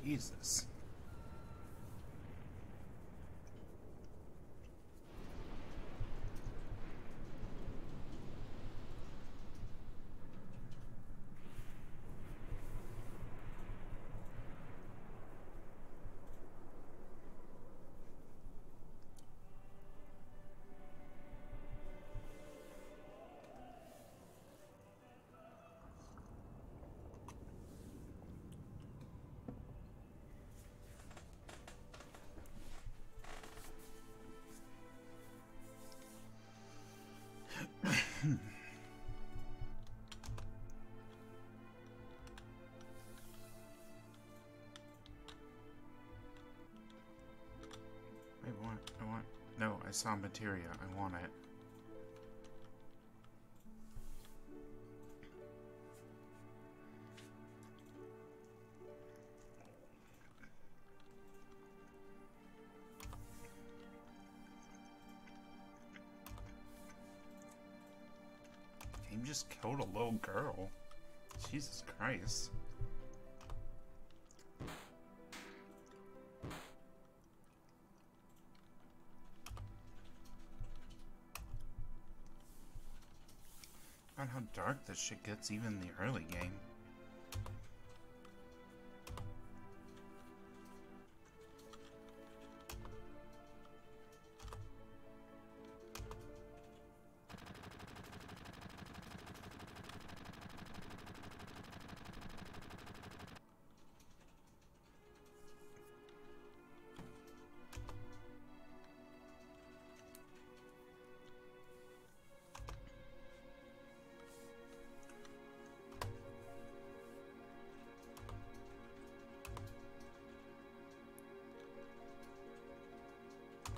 A: Jesus. No, I saw materia. I want it. He just killed a little girl. Jesus Christ. God, how dark this shit gets even in the early game.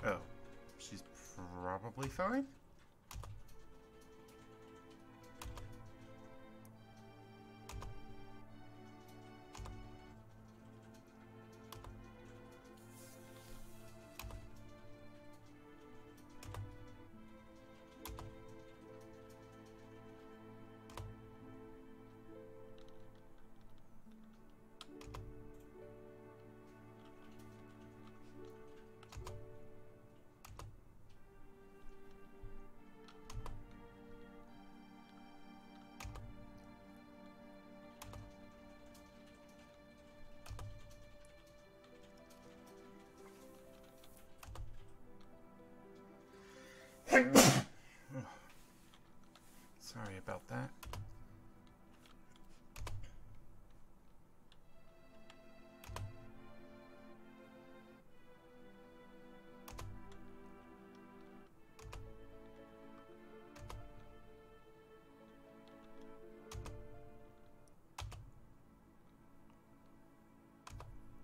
A: Oh, she's probably fine?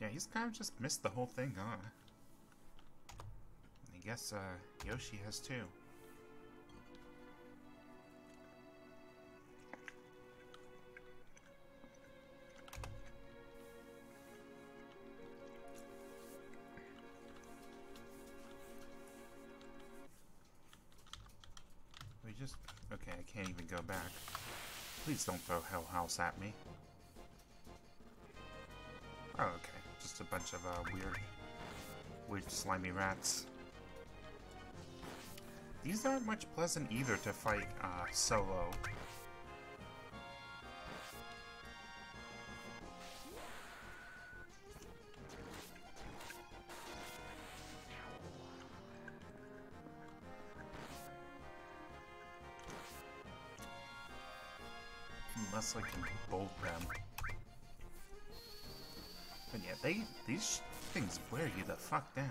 A: Yeah, he's kind of just missed the whole thing, huh? I guess, Yoshi has too. We just... Okay, I can't even go back. Please don't throw Hell House at me. Oh, okay. Just a bunch of, weird slimy rats. These aren't much pleasant either to fight, solo. Unless I can bolt them. But yeah, these things wear you the fuck down.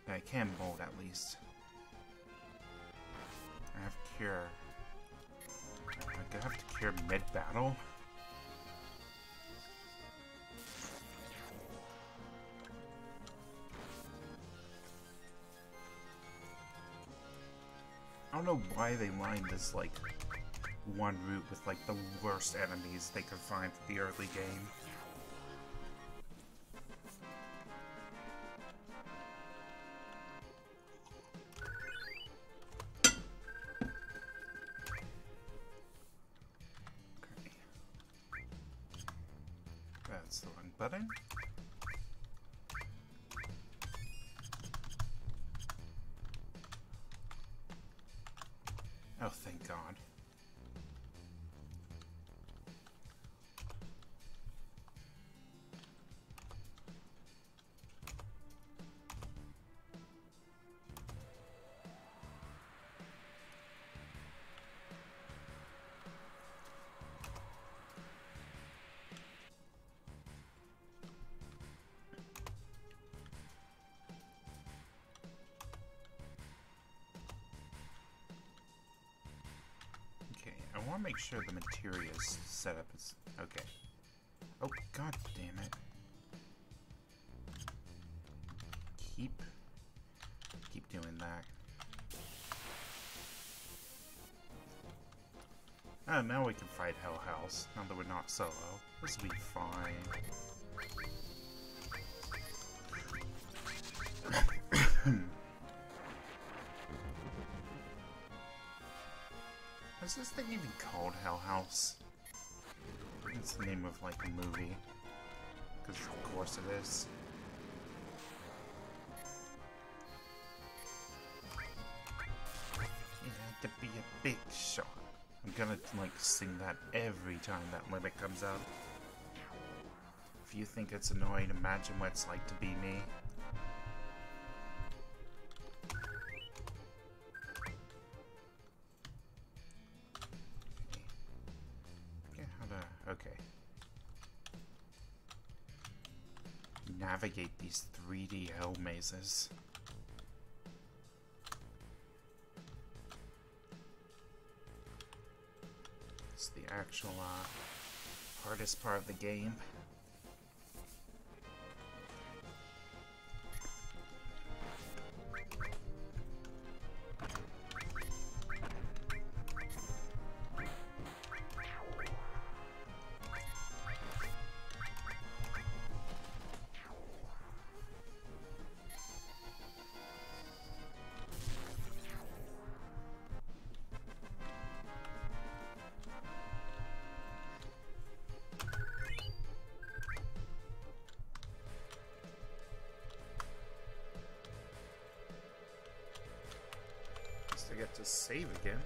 A: I can bolt at least. I have cure. I have to cure mid-battle? I don't know why they lined this, like, one route with, like, the worst enemies they could find for the early game. That's the wrong button. Oh, thank God. I want to make sure the materials setup is okay. Oh, god damn it. Keep doing that. Oh, now we can fight Hell House, now that we're not solo. This will be fine. Is this thing even called Hell House? It's the name of, like, a movie. Because of course it is. You had to be a big shot. I'm gonna, like, sing that every time that limit comes up. If you think it's annoying, imagine what it's like to be me. Okay. Navigate these 3D hell mazes. It's the actual, hardest part of the game. I get to save again.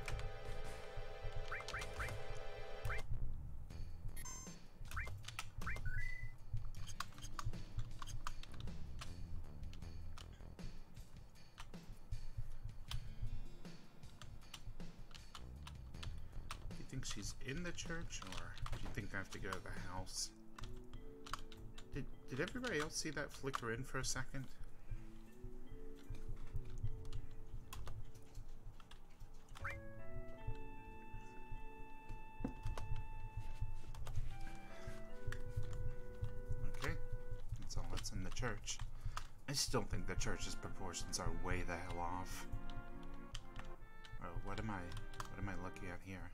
A: Do you think she's in the church, or do you think I have to go to the house? Did everybody else see that flicker in for a second? church. I still think the church's proportions are way the hell off. Oh, what am I looking at here?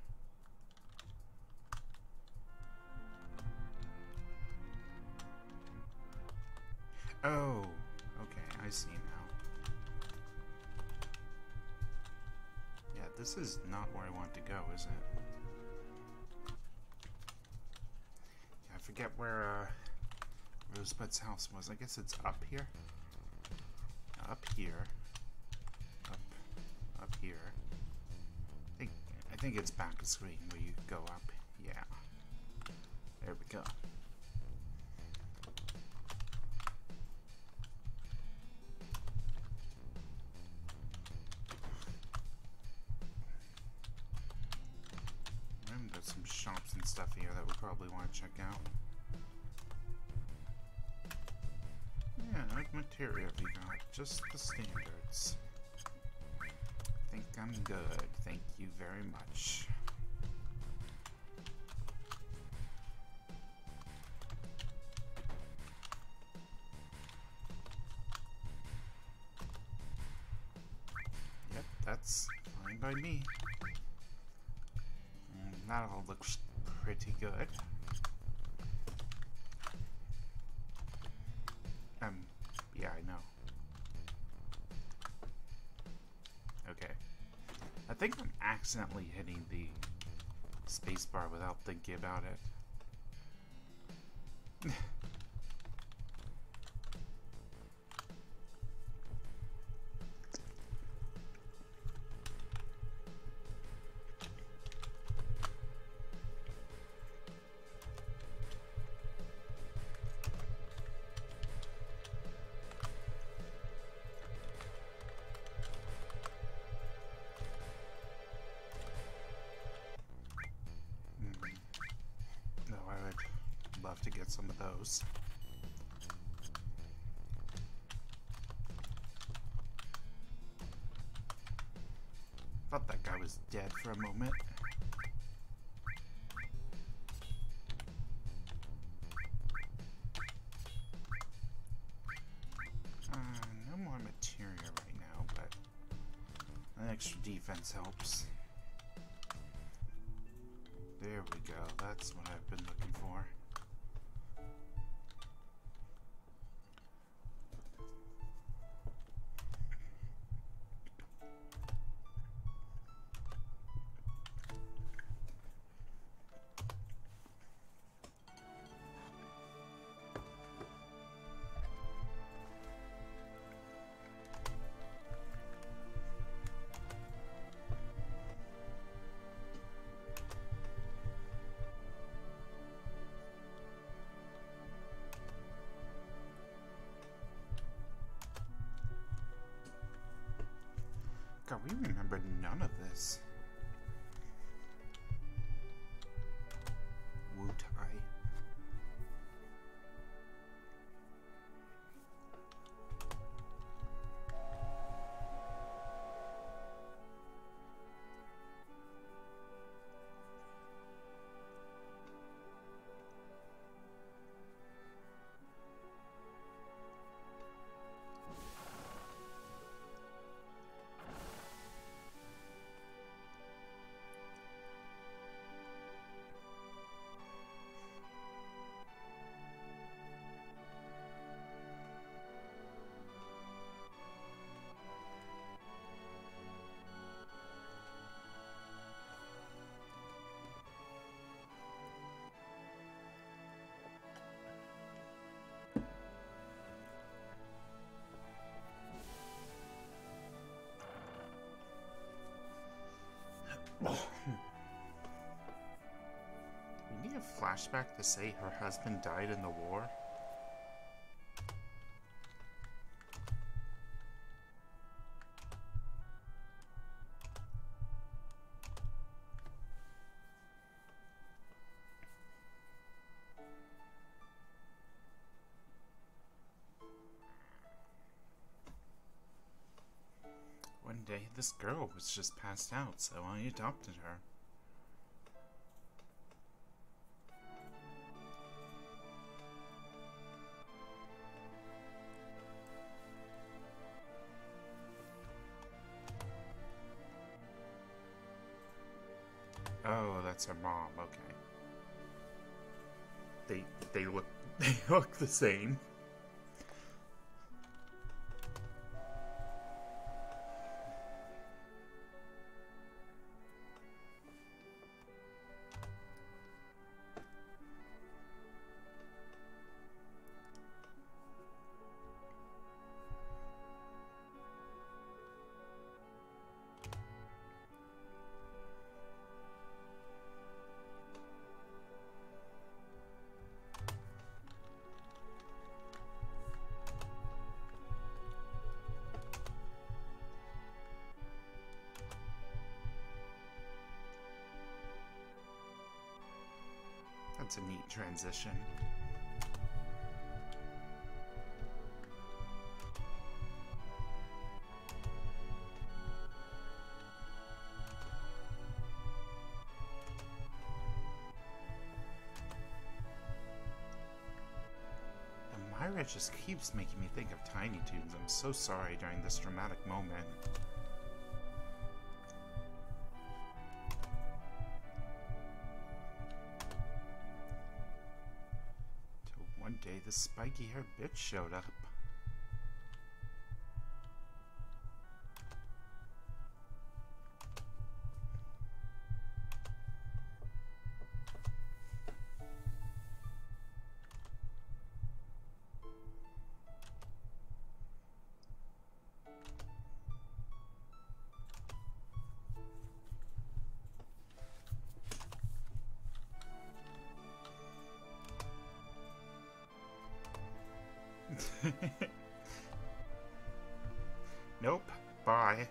A: Oh, okay, I see now. Yeah, this is not where I want to go, is it? Yeah, I forget where Rosebud's house was. I guess it's up here. Up here. Up here. I think it's back of screen where you go up. Yeah. There we go. And there's some shops and stuff here that we probably want to check out. Yeah, what material have you got? Just the standards. I think I'm good. Thank you very much. Yep, that's fine by me. That all looks pretty good. Yeah, I know. Okay. I think I'm accidentally hitting the spacebar without thinking about it. To get some of those. Thought that guy was dead for a moment. No more material right now, but an extra defense helps. There we go. That's what I've been looking for. God, we remembered none of this. Wu-Tai. We need a flashback to say her husband died in the war. One day, this girl was just passed out, so I adopted her. Oh, that's her mom. Okay. They look they look the same. That's a neat transition. And Myra just keeps making me think of Tiny Toons. I'm so sorry during this dramatic moment. One day, the spiky-haired bitch showed up. Nope. Bye.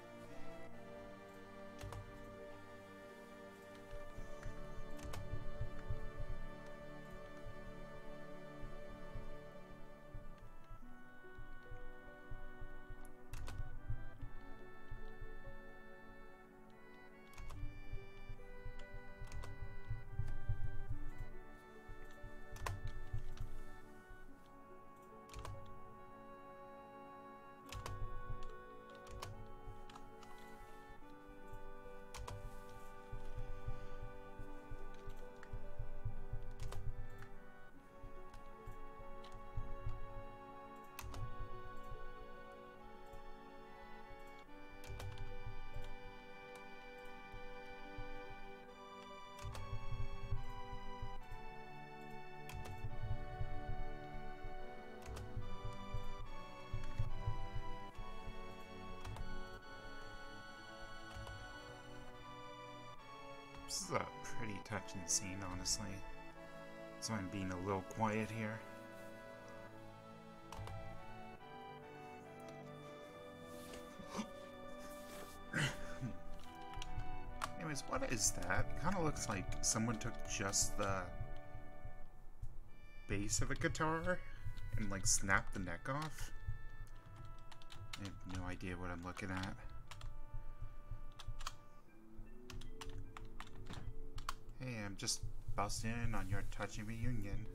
A: This is a pretty touching scene, honestly. So I'm being a little quiet here. Anyways, what is that? It kind of looks like someone took just the bass of a guitar and like snapped the neck off. I have no idea what I'm looking at. Hey, I'm just busting in on your touching reunion.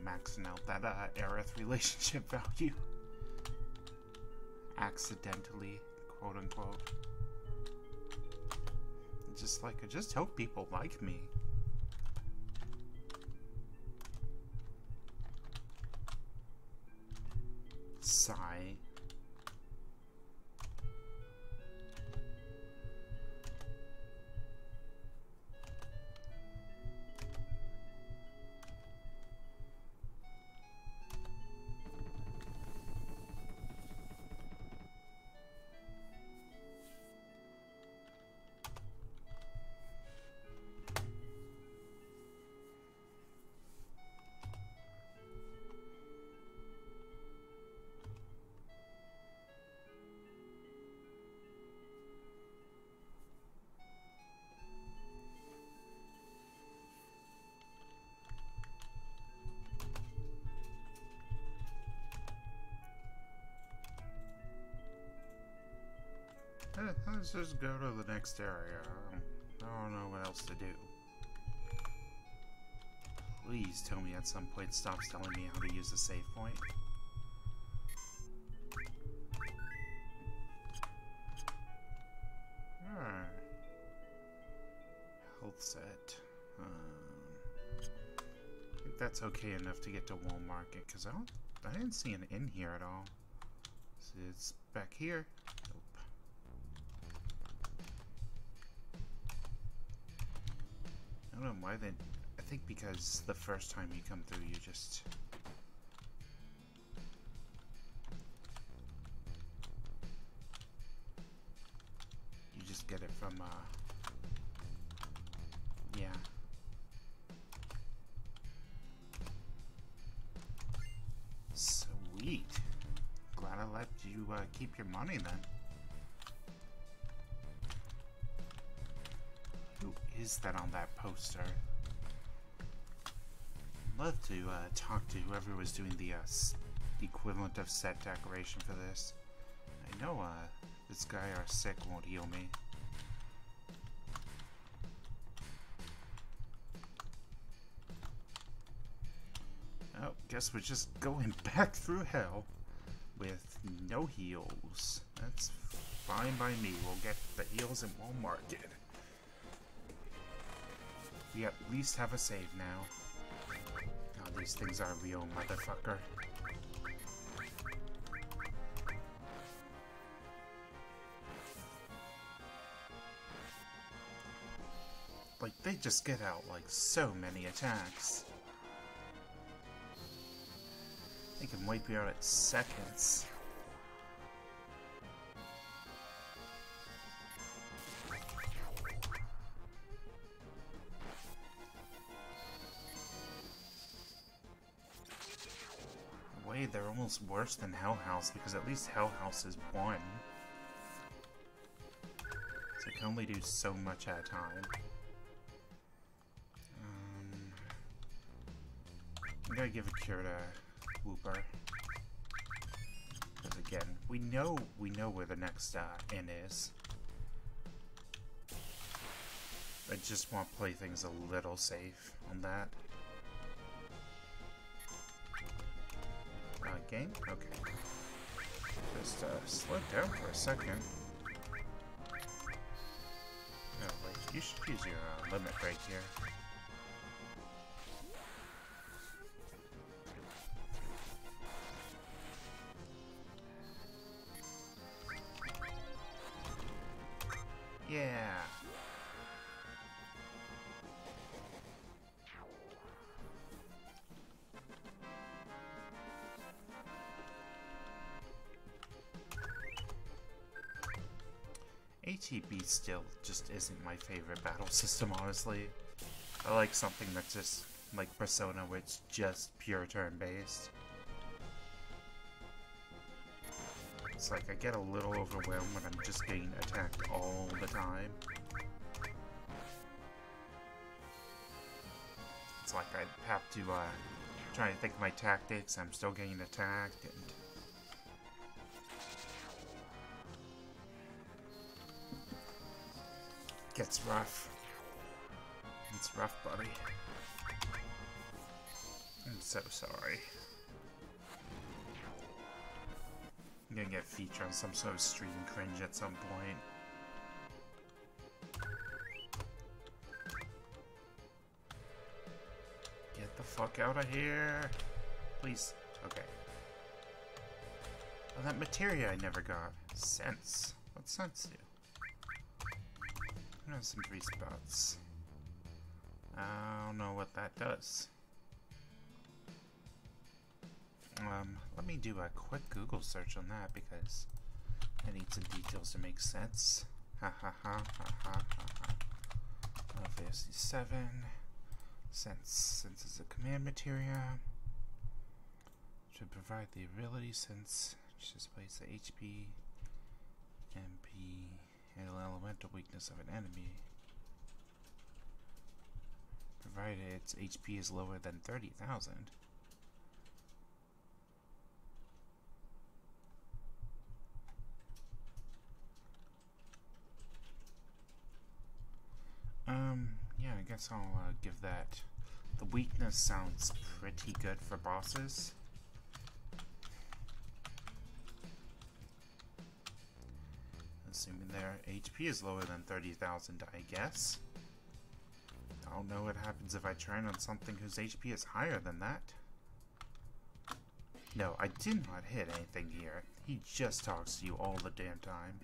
A: Maxing out that Aerith relationship value. Accidentally, quote unquote. Just like, I just hope people like me. Sigh. Let's just go to the next area. I don't know what else to do. Please tell me at some point it stops telling me how to use the save point. Alright. Health set. I think that's okay enough to get to Wall Market, because I didn't see an inn here at all. So it's back here. Nope. I don't know why they... I think because the first time you come through, you just... get it from, yeah. Sweet. Glad I let you, keep your money then. Who is that on that poster? I'd love to, talk to whoever was doing the equivalent of set decoration for this. I know, this guy or sick won't heal me. Oh, guess we're just going back through hell with no heals. That's fine by me. We'll get the heals in Wall Market. We at least have a save now. Oh, these things are real, motherfucker. Like, they just get out, like, so many attacks. They can wipe you out at seconds. Wait, they're almost worse than Hell House, because at least Hell House is 1. So it can only do so much at a time. I'm gonna give a cure to Whooper. Because again, we know where the next inn is. I just want to play things a little safe on that. Game? Okay. Just slow down for a second. Oh wait, you should use your limit break here. Yeah. ATB still just isn't my favorite battle system, honestly. I like something that's just like Persona, where it's just pure turn-based. It's like I get a little overwhelmed when I'm just getting attacked all the time. It's like I have to try to think of my tactics. I'm still getting attacked, and gets rough. It's rough, buddy. I'm so sorry. I'm gonna get featured on some sort of stream cringe at some point. Get the fuck out of here. Please. Okay. Oh, that materia I never got. Sense. What's sense do? I have some 3 spots. I don't know what that does. Let me do a quick Google search on that, because I need some details to make sense. Ha ha ha ha ha ha. Fantasy 7. Sense is a command materia. Should provide the ability sense, which displays the HP, MP, and elemental weakness of an enemy, provided its HP is lower than 30,000. guess I'll give that. The weakness sounds pretty good for bosses. Assuming their HP is lower than 30,000, I guess. I don't know what happens if I train on something whose HP is higher than that. No, I did not hit anything here. He just talks to you all the damn time.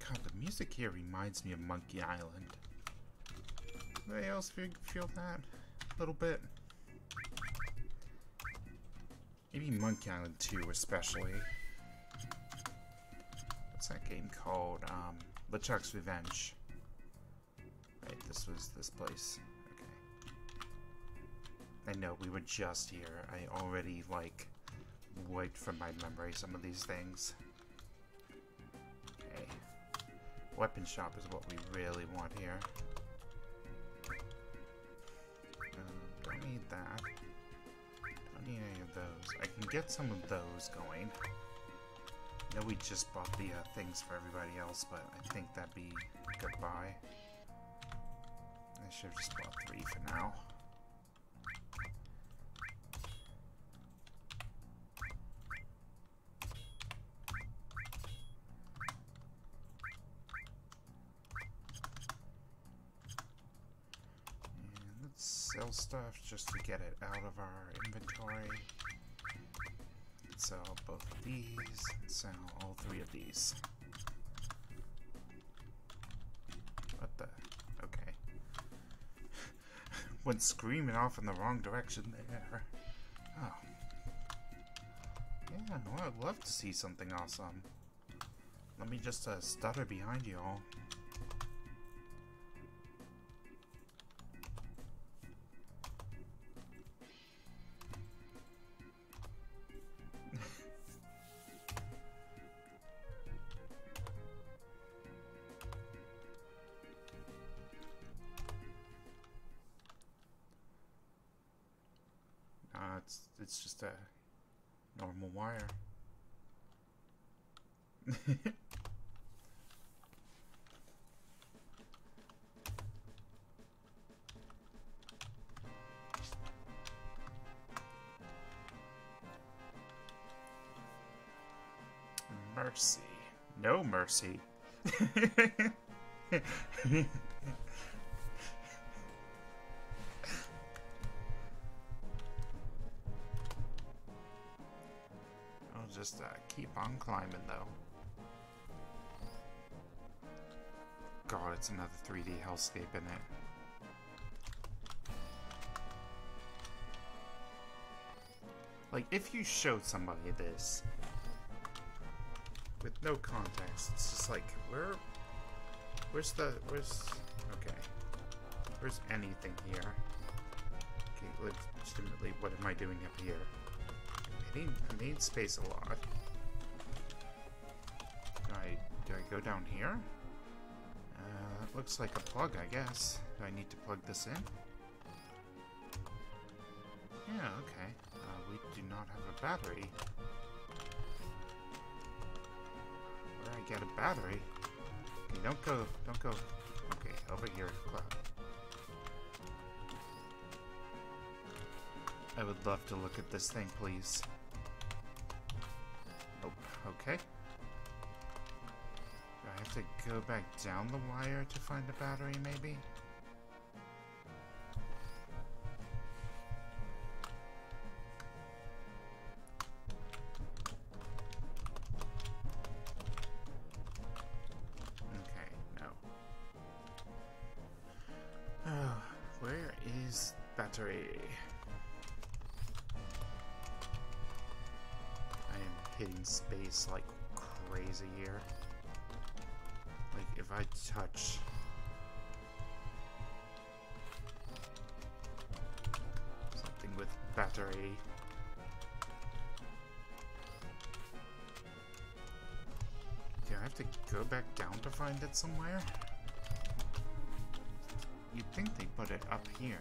A: God, the music here reminds me of Monkey Island. Anybody else feel that? A little bit? Maybe Monkey Island 2 especially. What's that game called? LeChuck's Revenge. Right, this was this place. Okay. I know, we were just here. I already, like, wiped from my memory some of these things. Okay. Weapon shop is what we really want here. Don't need that. Don't need any of those. I can get some of those going. I know we just bought the things for everybody else, but I think that'd be goodbye. I should have just bought 3 for now. Sell stuff just to get it out of our inventory. Sell both of these, and sell all 3 of these. What the? Okay. Went screaming off in the wrong direction there. Oh. Yeah, no, I'd love to see something awesome. Let me just stutter behind you all. It's just a normal wire. Mercy. No mercy. Just keep on climbing though. God, it's another 3D hellscape in it. Like, if you showed somebody this with no context, it's just like, where's anything here? Okay, legitimately, what am I doing up here? I need space a lot. Do I go down here? It looks like a plug, I guess. Do I need to plug this in? Yeah, okay. We do not have a battery. Where do I get a battery? Okay, don't go. Okay, over here, Cloud. I would love to look at this thing, please. Nope. Okay. Do I have to go back down the wire to find a battery, maybe? Okay, no. Oh, where is battery? Hitting space like crazy here. Like, if I touch something with battery, do I have to go back down to find it somewhere? you'd think they put it up here.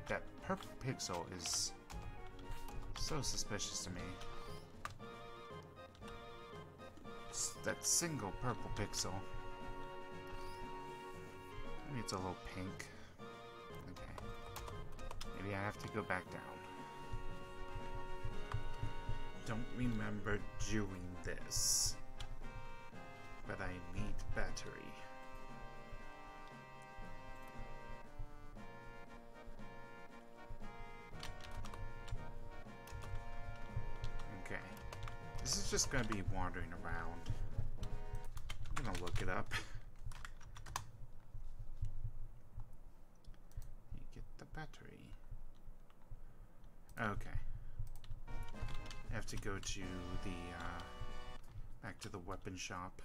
A: That purple pixel is so suspicious to me. It's that single purple pixel. Maybe it's a little pink. Okay. Maybe I have to go back down. Don't remember doing this. But I need battery. Okay. This is just gonna be wandering around. I'm gonna look it up. You get the battery. Okay. I have to go to the, back to the weapon shop.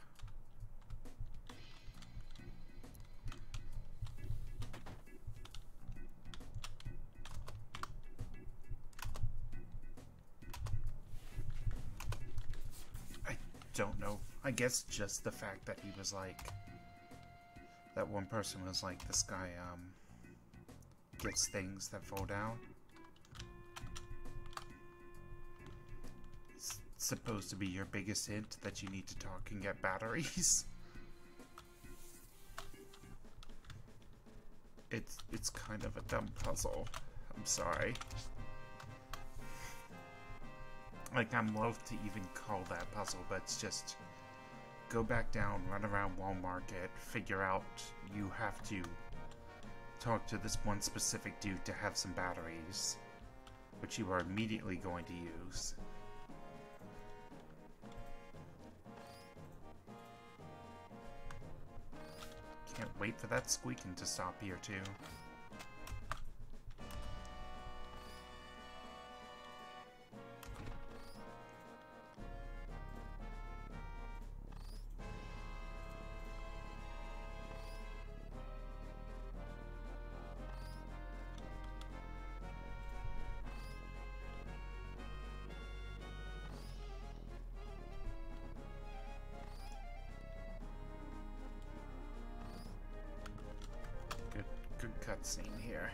A: Don't know. I guess just the fact that he was like, that one person was like, this guy gets things that fall down. It's supposed to be your biggest hint that you need to talk and get batteries. It's kind of a dumb puzzle. I'm sorry. Like, I'm loath to even call that puzzle, but it's just go back down, run around Walmart, figure out you have to talk to this one specific dude to have some batteries, which you are immediately going to use. Can't wait for that squeaking to stop here, too. Good cutscene here.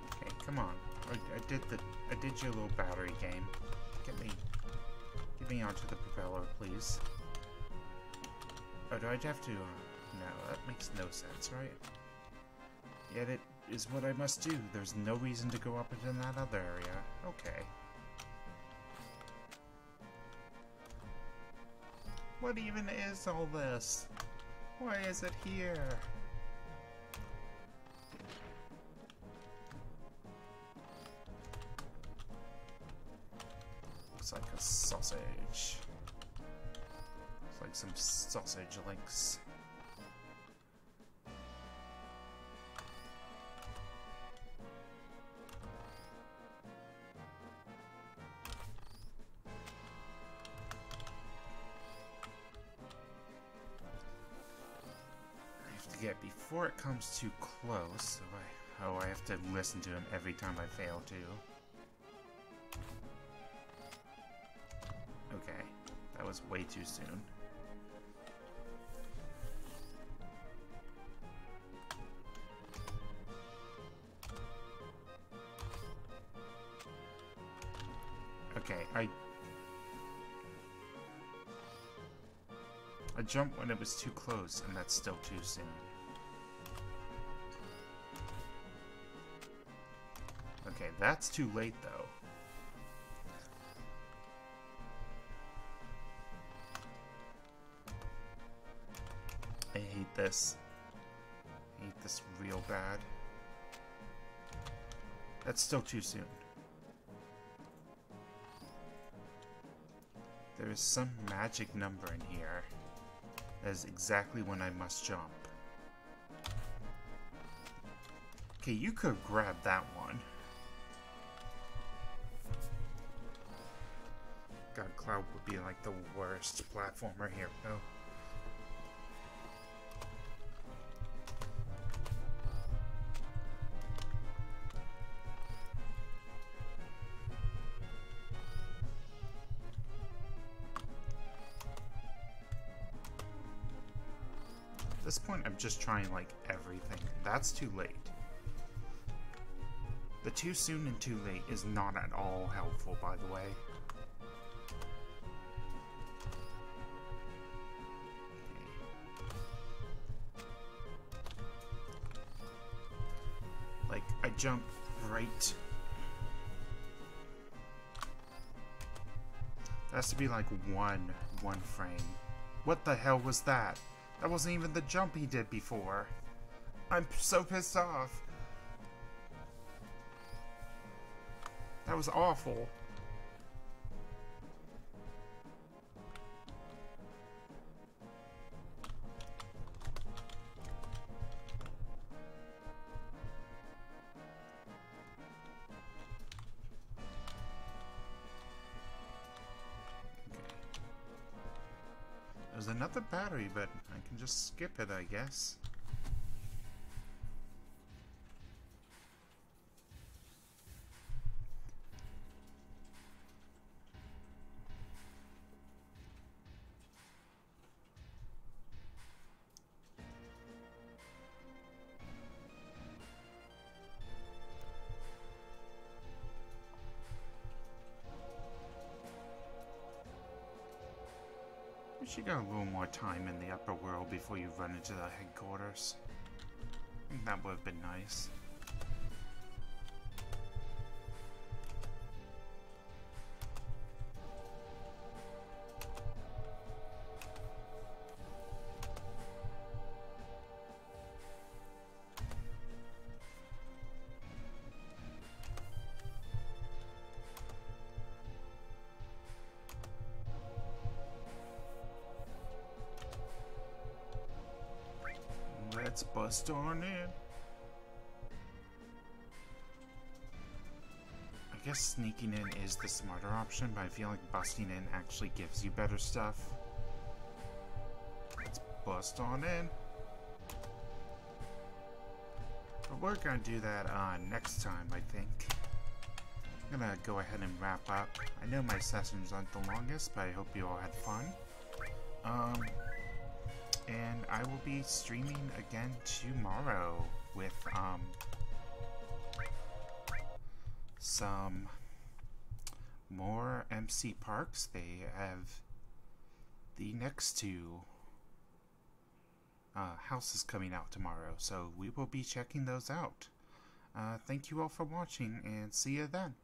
A: Okay, come on. I did your little battery game. Get me onto the propeller, please. Oh, do I have to? No, that makes no sense, right? Yet it is what I must do. There's no reason to go up into that other area. Okay. What even is all this? Why is it here? Looks like a sausage. Looks like some sausage links. Before it comes too close, so I have to listen to him every time I fail to. Okay, that was way too soon. Okay, I jumped when it was too close, and that's still too soon. Okay, that's too late, though. I hate this. I hate this real bad. That's still too soon. There is some magic number in here. That is exactly when I must jump. Okay, you could grab that one. God, Cloud would be like the worst platformer here. Oh. this point, I'm just trying, like, everything. That's too late. The too soon and too late is not at all helpful, by the way. Like, I jump right. It has to be like one frame. What the hell was that? That wasn't even the jump he did before. I'm so pissed off. That was awful. There's another battery, but I can just skip it, I guess. You should get a little more time in the upper world before you run into the headquarters. I think that would have been nice. Let's bust on in. I guess sneaking in is the smarter option, but I feel like busting in actually gives you better stuff. Let's bust on in. But we're gonna do that next time, I think. I'm gonna go ahead and wrap up. I know my sessions aren't the longest, but I hope you all had fun. And I will be streaming again tomorrow with some more MC Parks. They have the next two houses coming out tomorrow, so we will be checking those out. Thank you all for watching, and see you then.